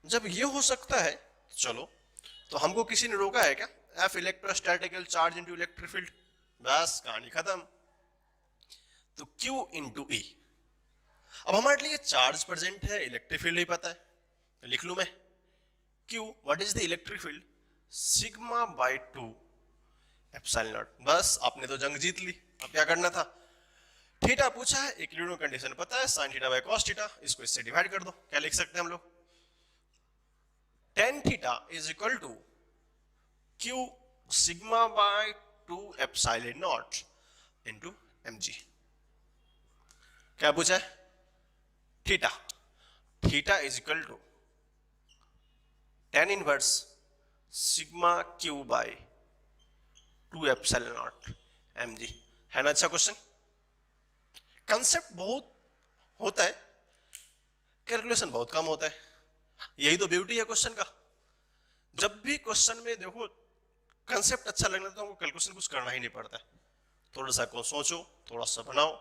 Speaker 1: जब ये हो सकता है, चलो, तो हमको किसी ने रोका है क्या? F electrostatical charge into electric field, बस कहानी खत्म। तो Q इंटू ई। अब हमारे लिए चार्ज प्रेजेंट है, इलेक्ट्रिक फील्ड ही पता है, तो लिख लू मैं Q, what is the electric field? Sigma by 2 epsilon not. बस आपने तो जंग जीत ली, अब क्या करना था? थीटा पूछा है, इक्विलिब्रियम कंडीशन पता है, sin theta by cos theta, इसको इससे डिवाइड कर दो। क्या लिख सकते हैं हम लोग? tan theta is equal to Q sigma by 2 epsilon naught into mg। क्या पूछा है? Theta is equal to tan inverse sigma Q by 2 epsilon naught mg। है ना अच्छा क्वेश्चन? कंसेप्ट बहुत होता है, कैलकुलेशन बहुत कम होता है। यही तो ब्यूटी है क्वेश्चन का। जब भी क्वेश्चन में देखो कंसेप्ट अच्छा लगना तो हमको कैलकुलेशन कुछ करना ही नहीं पड़ता है। थोड़ा सा को सोचो, थोड़ा सा बनाओ।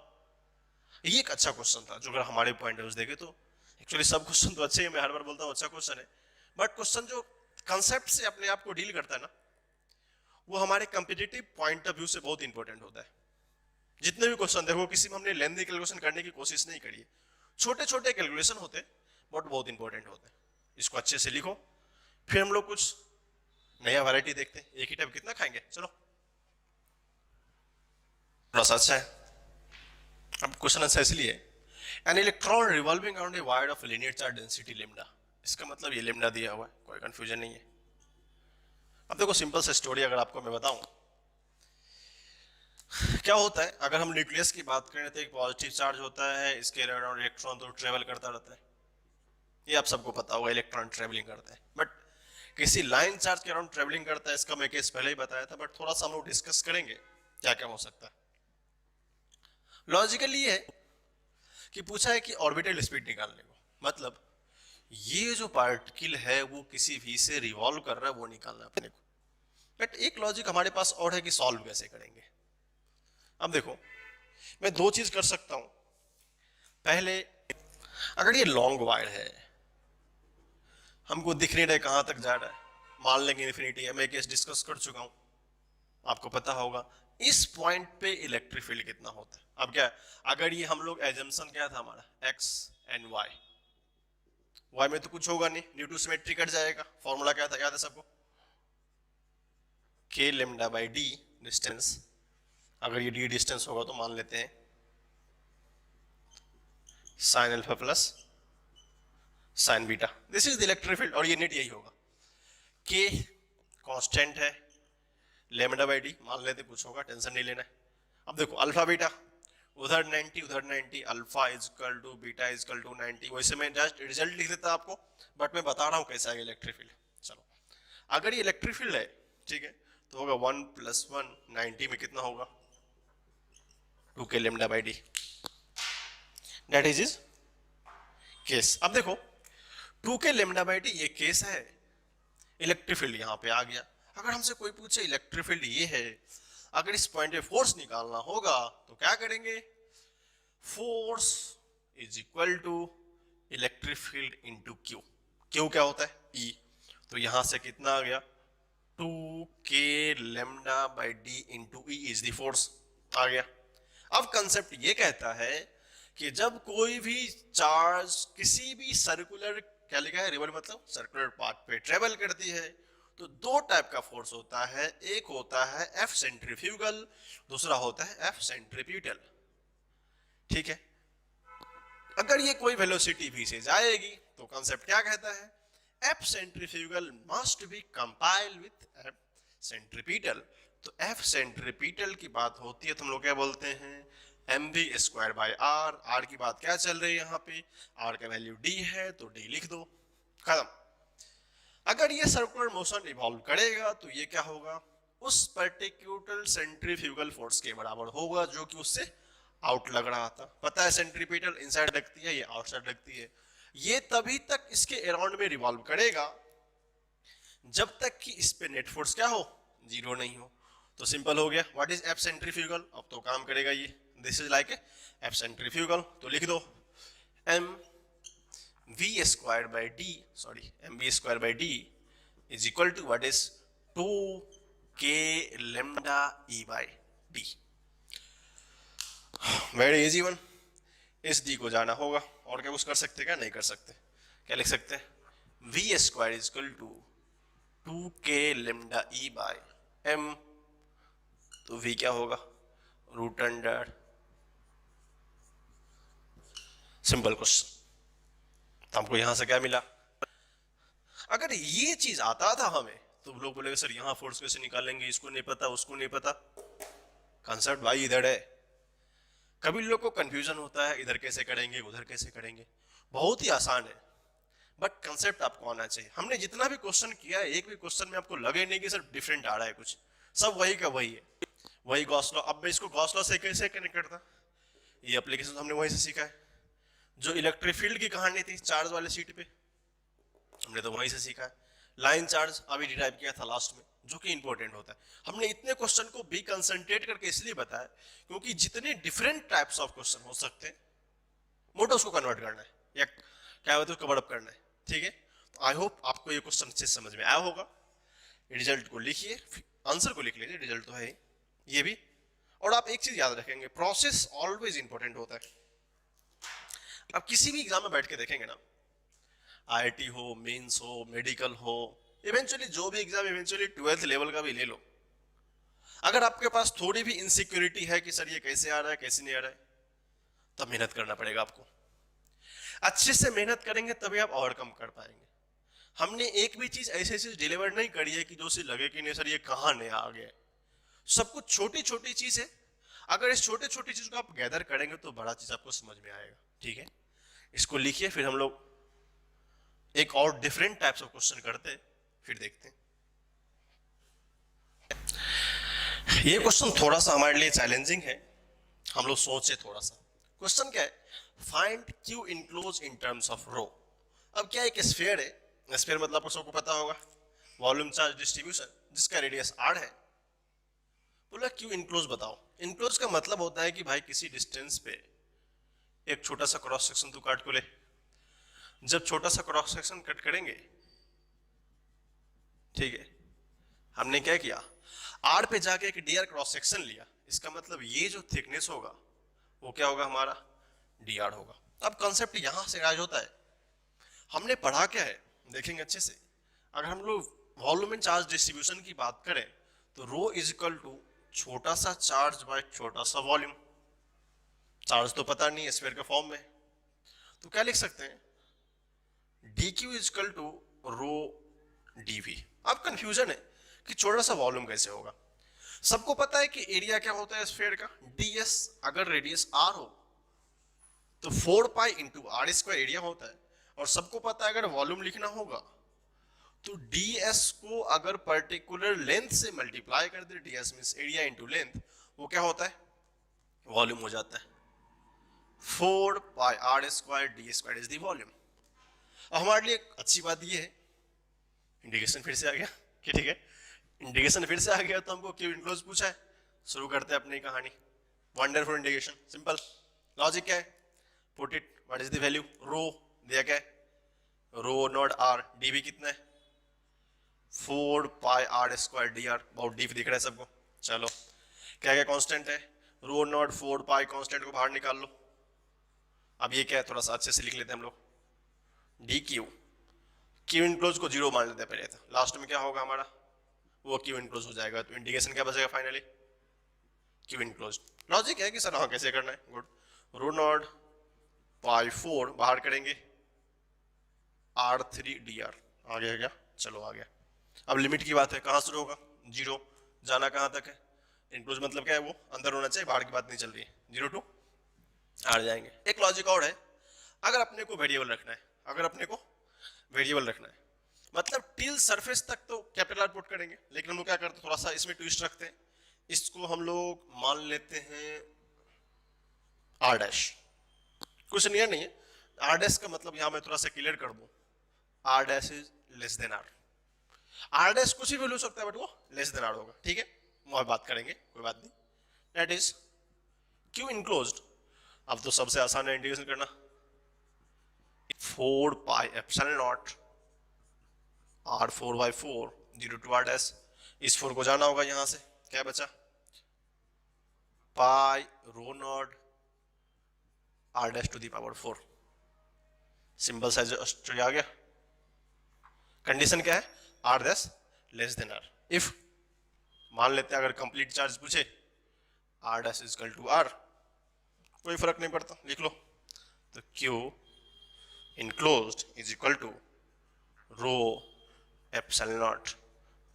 Speaker 1: ये एक अच्छा क्वेश्चन था, जो अगर हमारे पॉइंट ऑफ व्यू देखे तो एक्चुअली सब क्वेश्चन तो अच्छे ही, मैं हर बार बोलता हूँ अच्छा क्वेश्चन है, बट क्वेश्चन जो कंसेप्ट से अपने आप को डील करता है ना, वो हमारे कॉम्पिटिटिव पॉइंट ऑफ व्यू से बहुत इंपॉर्टेंट होता है। जितने भी क्वेश्चन देखो, किसी में हमने लेंथी कैलकुलेशन करने की कोशिश नहीं करी है, छोटे छोटे कैलकुलेशन होते बट बहुत इंपॉर्टेंट होते हैं। इसको अच्छे से लिखो, फिर हम लोग कुछ नया वैरायटी देखते हैं। एक ही टाइप कितना खाएंगे, चलो थोड़ा सा अच्छा है। अब क्वेश्चन आंसर इसलिए, an electron revolving around a wire of linear charge density lambda. इसका मतलब ये लैम्डा दिया हुआ है, कोई कंफ्यूजन नहीं है। अब देखो सिंपल सा स्टोरी अगर आपको मैं बताऊं, क्या होता है अगर हम न्यूक्लियस की बात करें तो एक पॉजिटिव चार्ज होता है, इसके अराउंड इलेक्ट्रॉन तो ट्रेवल करता रहता है, ये आप सबको पता होगा, इलेक्ट्रॉन ट्रेवलिंग करता है। बट किसी लाइन चार्ज के अराउंड ट्रेवलिंग करता है, इसका मैं केस पहले ही बताया था, बट थोड़ा सा हम लोग डिस्कस करेंगे क्या क्या हो सकता है। लॉजिकली ये है कि पूछा है कि ऑर्बिटल स्पीड निकालने को, मतलब ये जो पार्टिकल है वो किसी भी से रिवॉल्व कर रहा है, वो निकालना है अपने को। बट एक लॉजिक हमारे पास और है कि सॉल्व कैसे करेंगे। अब देखो, मैं दो चीज कर सकता हूं। पहले, अगर ये लॉन्ग वायर है, हमको दिख नहीं रहा कहां तक जा रहा है, मान लेंगे इन्फिनिटी है, मैं केस डिस्कस कर चुका हूं, आपको पता होगा इस पॉइंट पे इलेक्ट्रिक फील्ड कितना होता है। अब क्या, अगर ये हम लोग एजम्पशन क्या था हमारा, एक्स एंड वाई में तो कुछ होगा नहीं, ड्यू टू सिमेट्री कट जाएगा। फॉर्मूला क्या था, याद है सबको? के लेमडा बाई डी डिस्टेंस, अगर ये डी डिस्टेंस होगा तो मान लेते हैं sign alpha plus sign beta, this is the electric field, और ये नेट यही होगा। के कांस्टेंट है, लेमडा बाई डी मान लेते, कुछ होगा टेंशन नहीं लेना है। अब देखो अल्फा बीटा, उधर 90 उधर 90, alpha is equal to beta is equal to 90। वैसे मैं जस्ट रिजल्ट लिख देता आपको, बट मैं बता रहा हूं कैसा है इलेक्ट्रिक फील्ड। चलो, अगर ये इलेक्ट्रिक फील्ड है, ठीक है, तो होगा 1 + 1, 90 में कितना होगा, 2 के lambda by D, that is case. अब देखो 2 के लेमडा बाई डी ये केस है, इलेक्ट्रिक फील्ड यहां पे आ गया। अगर हमसे कोई पूछे इलेक्ट्रिक फील्ड ये है, अगर इस पॉइंट पे फोर्स निकालना होगा तो क्या करेंगे, force is equal to electric field into q. Q क्या होता है, ई, तो यहां से कितना आ गया, 2 के lambda by d into E is the force, आ गया। अब कंसेप्ट ये कहता है कि जब कोई भी चार्ज किसी भी सर्कुलर, क्या लिखा है, रिवर मतलब सर्कुलर पाथ पे ट्रेवल करती है, तो दो टाइप का फोर्स होता है, एक होता है एफ सेंट्रीफ्यूगल, दूसरा होता है एफ सेंट्रीपिटल। ठीक है, अगर ये कोई वेलोसिटी v से जाएगी तो कॉन्सेप्ट क्या कहता है, F centrifugal must be compile with F centripetal. तो एफ सेंट्रीपिटल की बात होती है तो हम लोग क्या बोलते हैं, m v square by r. R की बात क्या चल रही है यहाँ पे, आर का वैल्यू डी है तो डी लिख दो, खत्म। अगर ये सर्कुलर मोशन इवॉल्व करेगा तो ये क्या होगा, उस पर्टिकुलर सेंट्रीफ्यूगल फोर्स के बराबर होगा जो कि उससे आउट लग रहा था। पता है सेंट्रीपिटल इनसाइड लगती है, ये आउटसाइड लगती है। ये तभी तक इसके अराउंड में रिवॉल्व करेगा जब तक कि इस पे नेट फोर्स क्या हो, जीरो नहीं हो। तो सिंपल हो गया, व्हाट इज एफ सेंट्रीफ्यूगल, अब तो काम करेगा ये। This is like F centrifugal, तो लिख दो m v square by d, sorry m v square by d is equal to what is 2k lambda e by d. Very easy one. इस d को जाना होगा और क्या कुछ कर सकते, क्या नहीं कर सकते। क्या लिख सकते हैं, v square is equal to 2k lambda e by m, तो v क्या होगा, रूट अंडर, सिंपल क्वेश्चन। तो हमको यहां से क्या मिला, अगर ये चीज आता था हमें तो लोग बोलेंगे सर यहां फोर्स कैसे निकालेंगे, इसको नहीं पता उसको नहीं पता। कंसेप्ट भाई इधर है। कभी लोग को कंफ्यूजन होता है इधर कैसे करेंगे उधर कैसे करेंगे, बहुत ही आसान है, बट कंसेप्ट आपको आना चाहिए। हमने जितना भी क्वेश्चन किया है, एक भी क्वेश्चन में आपको लगे नहीं कि सर डिफरेंट आ रहा है कुछ, सब वही का वही है, वही गॉस लॉ। अब मैं इसको गॉस लॉ से कैसे कनेक्ट करता, ये एप्लीकेशन हमने वहीं से सीखा है। जो इलेक्ट्रिक फील्ड की कहानी थी चार्ज वाले सीट पे, हमने तो वहीं से सीखा है। लाइन चार्ज अभी डिराइव किया था लास्ट में, जो कि इंपॉर्टेंट होता है। हमने इतने क्वेश्चन को भी कंसंट्रेट करके इसलिए बताया क्योंकि जितने डिफरेंट टाइप्स ऑफ क्वेश्चन हो सकते हैं, मोटो उसको कन्वर्ट करना है या क्या होता है कवर अप करना है, ठीक है। तो आई होप आपको ये क्वेश्चन अच्छे समझ में आया होगा। रिजल्ट को लिखिए, आंसर को लिख लीजिए, रिजल्ट तो है ये भी। और आप एक चीज याद रखेंगे, प्रोसेस ऑलवेज इंपॉर्टेंट होता है। आप किसी भी एग्जाम में बैठ के देखेंगे ना, आईआईटी हो, मेंस हो, मेडिकल हो, इवेंचुअली जो भी एग्जाम, इवेंचुअली 12th लेवल का भी ले लो, अगर आपके पास थोड़ी भी इनसिक्योरिटी है कि सर ये कैसे आ रहा है कैसे नहीं आ रहा है, तब मेहनत करना पड़ेगा आपको। अच्छे से मेहनत करेंगे तभी आप ओवरकम कर पाएंगे। हमने एक भी चीज ऐसी चीज डिलीवर नहीं करी है कि जो से लगे कि नहीं सर ये कहां नहीं आ गया। सब कुछ छोटी छोटी चीज है, अगर इस छोटे छोटी चीज को आप गैदर करेंगे तो बड़ा चीज आपको समझ में आएगा, ठीक है। इसको लिखिए, फिर हम लोग एक और डिफरेंट टाइप्स ऑफ क्वेश्चन करते हैं, फिर देखते हैं। ये क्वेश्चन थोड़ा सा हमारे लिए चैलेंजिंग है, हम लोग सोचे थोड़ा सा। क्वेश्चन क्या है, find q enclose in terms of rho. अब क्या एक स्फीयर है, स्फीयर मतलब आपको सबको पता होगा वॉल्यूम चार्ज डिस्ट्रीब्यूशन, जिसका रेडियस r है। बोला क्यू इनक्लोज बताओ। इनक्लोज का मतलब होता है कि भाई किसी डिस्टेंस पे एक छोटा सा क्रॉस सेक्शन तू काट को ले। जब छोटा सा क्रॉस सेक्शन कट करेंगे, ठीक है, हमने क्या किया, आर पे जाके एक डी आर क्रॉस सेक्शन लिया, इसका मतलब ये जो थिकनेस होगा वो क्या होगा, हमारा डी आर होगा। अब कॉन्सेप्ट यहां से राइज होता है, हमने पढ़ा क्या है देखेंगे अच्छे से। अगर हम लोग वॉल्यूम एंड चार्ज डिस्ट्रीब्यूशन की बात करें तो रो इज इक्वल टू छोटा सा चार्ज बाय छोटा सा वॉल्यूम। चार्ज तो पता नहीं है स्फीयर के फॉर्म में, तो क्या लिख सकते हैं, D Q is equal to rho d v. अब कंफ्यूजन है कि छोटा सा वॉल्यूम कैसे होगा। सबको पता है कि एरिया क्या होता है स्फीयर का, ds। अगर रेडियस r हो तो 4 pi into r square area होता है। और सबको पता है अगर वॉल्यूम लिखना होगा तो ds को अगर पर्टिकुलर लेंथ से मल्टीप्लाई कर दे, ds means area into length, वो क्या होता है, वॉल्यूम हो जाता है। 4 pi r square d square is the volume. अब हमारे लिए अच्छी बात ये है, इंडिकेशन फिर से आ गया कि ठीक है, इंडिकेशन फिर से आ गया तो हमको क्यू इनक्लोज पूछा है। शुरू करते हैं अपनी कहानी। वंडरफुल इंडिकेशन, सिंपल लॉजिक क्या है, put it, what is the value, rho दिया क्या है, रो नॉट आर, डीवी कितना है 4 pi r square D R, बहुत डीप दिख रहा है सबको। चलो क्या क्या कांस्टेंट है, रो नॉट 4 पाई, कांस्टेंट को बाहर निकाल लो। अब ये क्या है, थोड़ा सा अच्छे से लिख लेते हैं हम लोग, डी क्यू, क्यू इनक्लोज को जीरो मान लेते हैं पहले, तो लास्ट में क्या होगा हमारा, वो क्यू इनक्लोज हो जाएगा। तो इंडिकेशन क्या बचेगा फाइनली, क्यू इनक्लोज। लॉजिक है कि सर हाँ कैसे करना है, गुड। रो नॉट पाई 4 बाहर करेंगे, R3 DR आ गया क्या, चलो आ गया। अब लिमिट की बात है, कहां शुरू होगा, जीरो, जाना कहाँ तक है, इंक्लूज मतलब क्या है, वो अंदर होना चाहिए, बाहर की बात नहीं चल रही है, 0 टू आर जाएंगे। एक लॉजिक और है, अगर अपने को वेरिएबल रखना है, अगर अपने को वेरिएबल रखना है मतलब टिल सरफेस तक तो कैपिटल आर पुट करेंगे, लेकिन हम लोग क्या करते हैं, थोड़ा सा इसमें ट्विस्ट रखते हैं, इसको हम लोग मान लेते हैं आर डैश, कुछ नियर नहीं है, आर डैश का मतलब यहां मैं थोड़ा सा क्लियर कर दूं, r dash is less than r, r dash कुछ भी वैल्यू हो सकता है बट वो लेस देन आर होगा, ठीक है, वह बात करेंगे, कोई बात नहीं। दैट इज क्यू इनक्लोज्ड, अब तो सबसे आसान है इंटीग्रेशन करना, 4 pi epsilon naught r 4/4 0 to r dash, इस 4 को जाना होगा यहां से, क्या बचा, pi rho naught r dash to the power 4, simple size आ गया। कंडीशन क्या है, r dash less than r, if मान लेते हैं अगर कंप्लीट चार्ज पूछे r dash is equal to r, कोई फर्क नहीं पड़ता, लिख लो, तो q enclosed is equal to row epsilon naught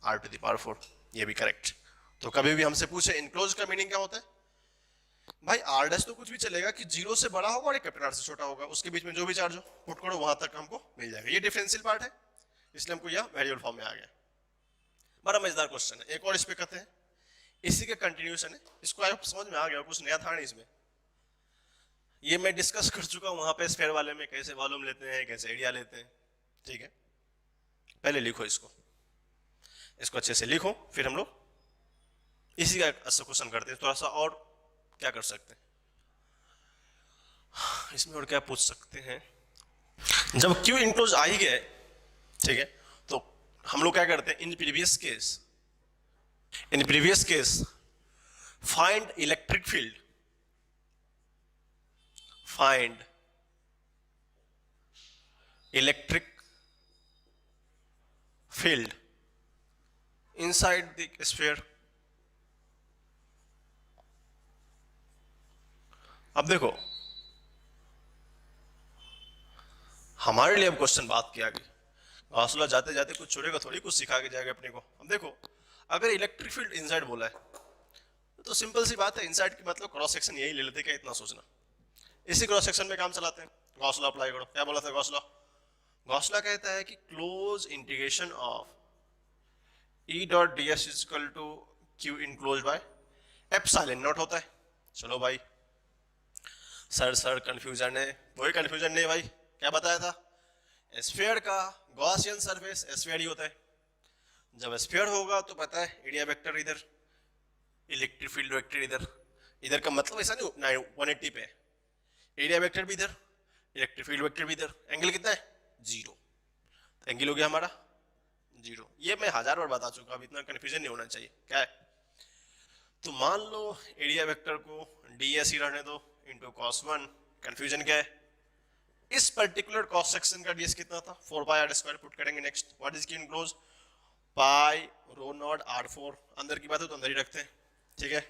Speaker 1: r to the power 4, ये भी करेक्ट। तो कभी भी हमसे पूछे इनक्लोज का मीनिंग क्या होता है, भाई आर डैश तो कुछ भी चलेगा कि 0 से बड़ा होगा और एक कैपिटल आर से छोटा होगा, उसके बीच में जो भी चार्ज हो पुट करो वहां तक हमको मिल जाएगा, ये डिफरेंशियल पार्ट है, इसलिए हमको यह वेरिएबल फॉर्म में आ गया। बड़ा मजेदार क्वेश्चन है, एक और इस पे कहते हैं, इसी के कंटिन्यूशन है, इसको आप समझ में आ गया, कुछ नया था नहीं इसमें, ये मैं डिस्कस कर चुका हूं वहां पे स्फीयर वाले में, कैसे वॉल्यूम लेते हैं, कैसे एरिया लेते हैं, ठीक है। पहले लिखो इसको, इसको अच्छे से लिखो, फिर हम लोग इसी का क्वेश्चन करते हैं, थोड़ा सा और क्या कर सकते हैं इसमें, और क्या पूछ सकते हैं, जब क्यू इनक्लोज आ ही गए, ठीक है, तो हम लोग क्या करते हैं, in previous case find electric field, find electric field inside the sphere. अब देखो हमारे लिए अब क्वेश्चन बात किया गया, घासला जाते जाते कुछ छोड़ेगा थोड़ी, कुछ सिखा के जाएगा अपने को। अब देखो अगर इलेक्ट्रिक फील्ड इनसाइड बोला है तो सिंपल सी बात है, इनसाइड की मतलब क्रॉस सेक्शन यही ले लेते, क्या इतना सोचना, इसी क्रॉस सेक्शन में काम चलाते हैं, गॉस लॉ अप्लाई करो, क्या बोला था गॉस लॉ, गॉस लॉ कहता है कि close integration of E dot D S is equal to Q enclose by epsilon naught होता है। चलो भाई सर कंफ्यूजन है, कोई कंफ्यूजन नहीं भाई, क्या बताया था, स्फीयर का गॉसियन सरफेस स्फीयर ही होता है, जब स्फीयर होगा तो पता है एरिया वेक्टर इधर, इलेक्ट्रिक फील्ड वेक्टर इधर, इधर का मतलब ऐसा नहीं 180 पे, एरिया वेक्टर भी इधर, इलेक्ट्रिक फील्ड वेक्टर भी इधर, एंगल कितना है 0, एंगल हो गया हमारा 0, ये मैं 1000 बार बता चुका, अब इतना कंफ्यूजन नहीं होना चाहिए, क्या है, तो मान लो एरिया वेक्टर को ds ही रहने दो इनटू cos 1, कंफ्यूजन क्या है, इस पर्टिकुलर क्रॉस सेक्शन का ds कितना था 4 पाई r स्क्वायर, पुट करेंगे next, what is q enclose, pi rho naught r4, अंदर की बात है तो अंदर ही रखते हैं, ठीक है,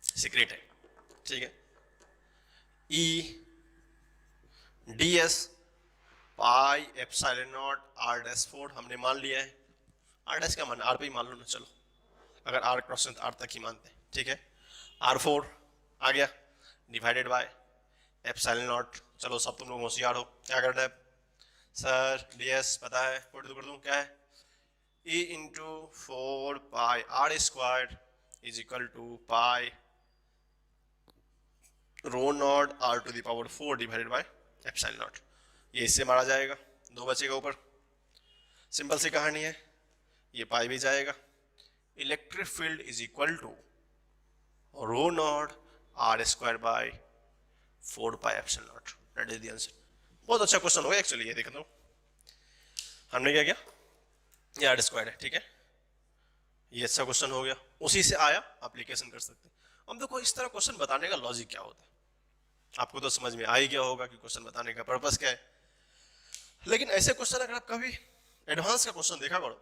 Speaker 1: सीक्रेट है, ठीक है, e ds pi epsilon not r dash 4 हमने मान लिया है, r डैश का मान r पे ही मान लो ना, चलो अगर r क्रॉस r तक ही मानते हैं, ठीक है, r4 आ गया डिवाइडेड बाय एप्सिलॉन नॉट, चलो सब तुम लोग होशियार हो, क्या करना है सर, ds पता है, पुट कर दूं, क्या है e into 4 pi r square is equal to pi rho naught r to the power 4 divided by epsilon naught, ये इससे मारा जाएगा, 2 बचेगा ऊपर, सिंपल सी कहानी है, ये पाई भी जाएगा, electric field is equal to rho naught r square by 4 pi epsilon naught, that is the answer. बहुत अच्छा क्वेश्चन हो गया एक्चुअली, ये देखो तो हमने क्या किया, ये r स्क्वायर है, ठीक है, ये अच्छा क्वेश्चन हो गया, उसी से आया एप्लीकेशन कर सकते हैं। अब देखो इस तरह क्वेश्चन बताने का लॉजिक क्या होता है, आपको तो समझ में आ ही गया होगा कि क्वेश्चन बताने का पर्पस क्या है, लेकिन ऐसे क्वेश्चन अगर आप कभी एडवांस का क्वेश्चन देखा करो,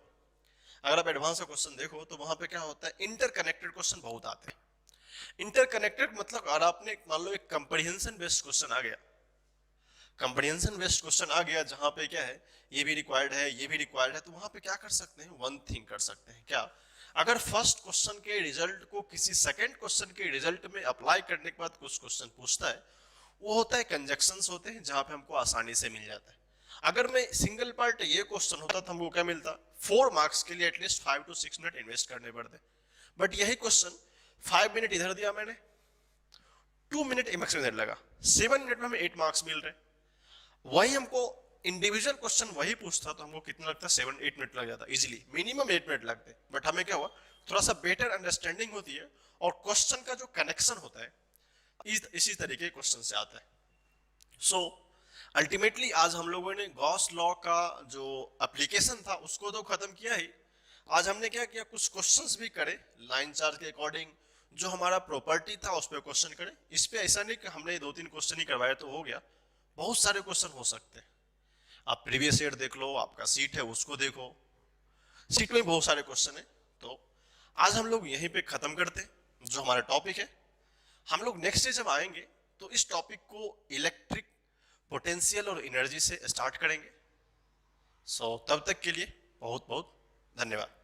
Speaker 1: अगर आप एडवांस का क्वेश्चन देखो तो वहां पे क्या होता है, इंटरकनेक्टेड क्वेश्चन बहुत आते हैं, इंटरकनेक्टेड मतलब अगर आपने मान लो एक कंप्रीहेंशन बेस्ड क्वेश्चन आ गया, कंप्रीहेंशन बेस्ड क्वेश्चन आ गया जहां पे क्या है, ये भी रिक्वायर्ड है ये भी रिक्वायर्ड है, तो वहां पे क्या कर सकते हैं, वन थिंग कर सकते हैं, क्या, अगर फर्स्ट क्वेश्चन के रिजल्ट को किसी सेकंड क्वेश्चन के रिजल्ट में अप्लाई करने के बाद कुछ क्वेश्चन पूछता है, वो होता है कंजक्शंस होते हैं, जहां पे हमको आसानी से मिल जाता है। अगर मैं सिंगल पार्ट ये क्वेश्चन होता तो हमको क्या मिलता, 4 मार्क्स के लिए एटलीस्ट 5 to 6 मिनट इन्वेस्ट करने पड़ते। बट यही क्वेश्चन 5 मिनट इधर दिया मैंने, 2 मिनट एमएक्स में लगा, 7 मिनट में हमें 8 मार्क्स मिल रहे। वही हमको इंडिविजुअल क्वेश्चन वही पूछता तो हमको कितना लगता, 7-8 मिनट लग जाता इजीली, मिनिमम 8 मिनट लगते। बट हमें क्या हुआ, थोड़ा सा बेटर अंडरस्टैंडिंग होती है और क्वेश्चन का जो कनेक्शन होता है इसी तरीके के क्वेश्चन से आता है। सो अल्टीमेटली आज हम लोगों ने गॉस लॉ का जो एप्लीकेशन था उसको तो खत्म किया ही, आज हमने क्या किया, कुछ क्वेश्चंस भी करे लाइन चार्ज के अकॉर्डिंग, जो हमारा प्रॉपर्टी था उस पर क्वेश्चन करे। इस पे ऐसा नहीं कि हमने 2-3 क्वेश्चन ही करवाए तो हो गया, बहुत सारे क्वेश्चन हो सकते हैं। आप प्रीवियस ईयर देख लो, आपका सीट है उसको देखो, सीट में बहुत सारे क्वेश्चन है। तो आज हम लोग यहीं पे खत्म करते जो हमारा टॉपिक है। हम लोग नेक्स्ट डे जब आएंगे तो इस टॉपिक को इलेक्ट्रिक पोटेंशियल और एनर्जी से स्टार्ट करेंगे। सो तब तक के लिए बहुत बहुत धन्यवाद।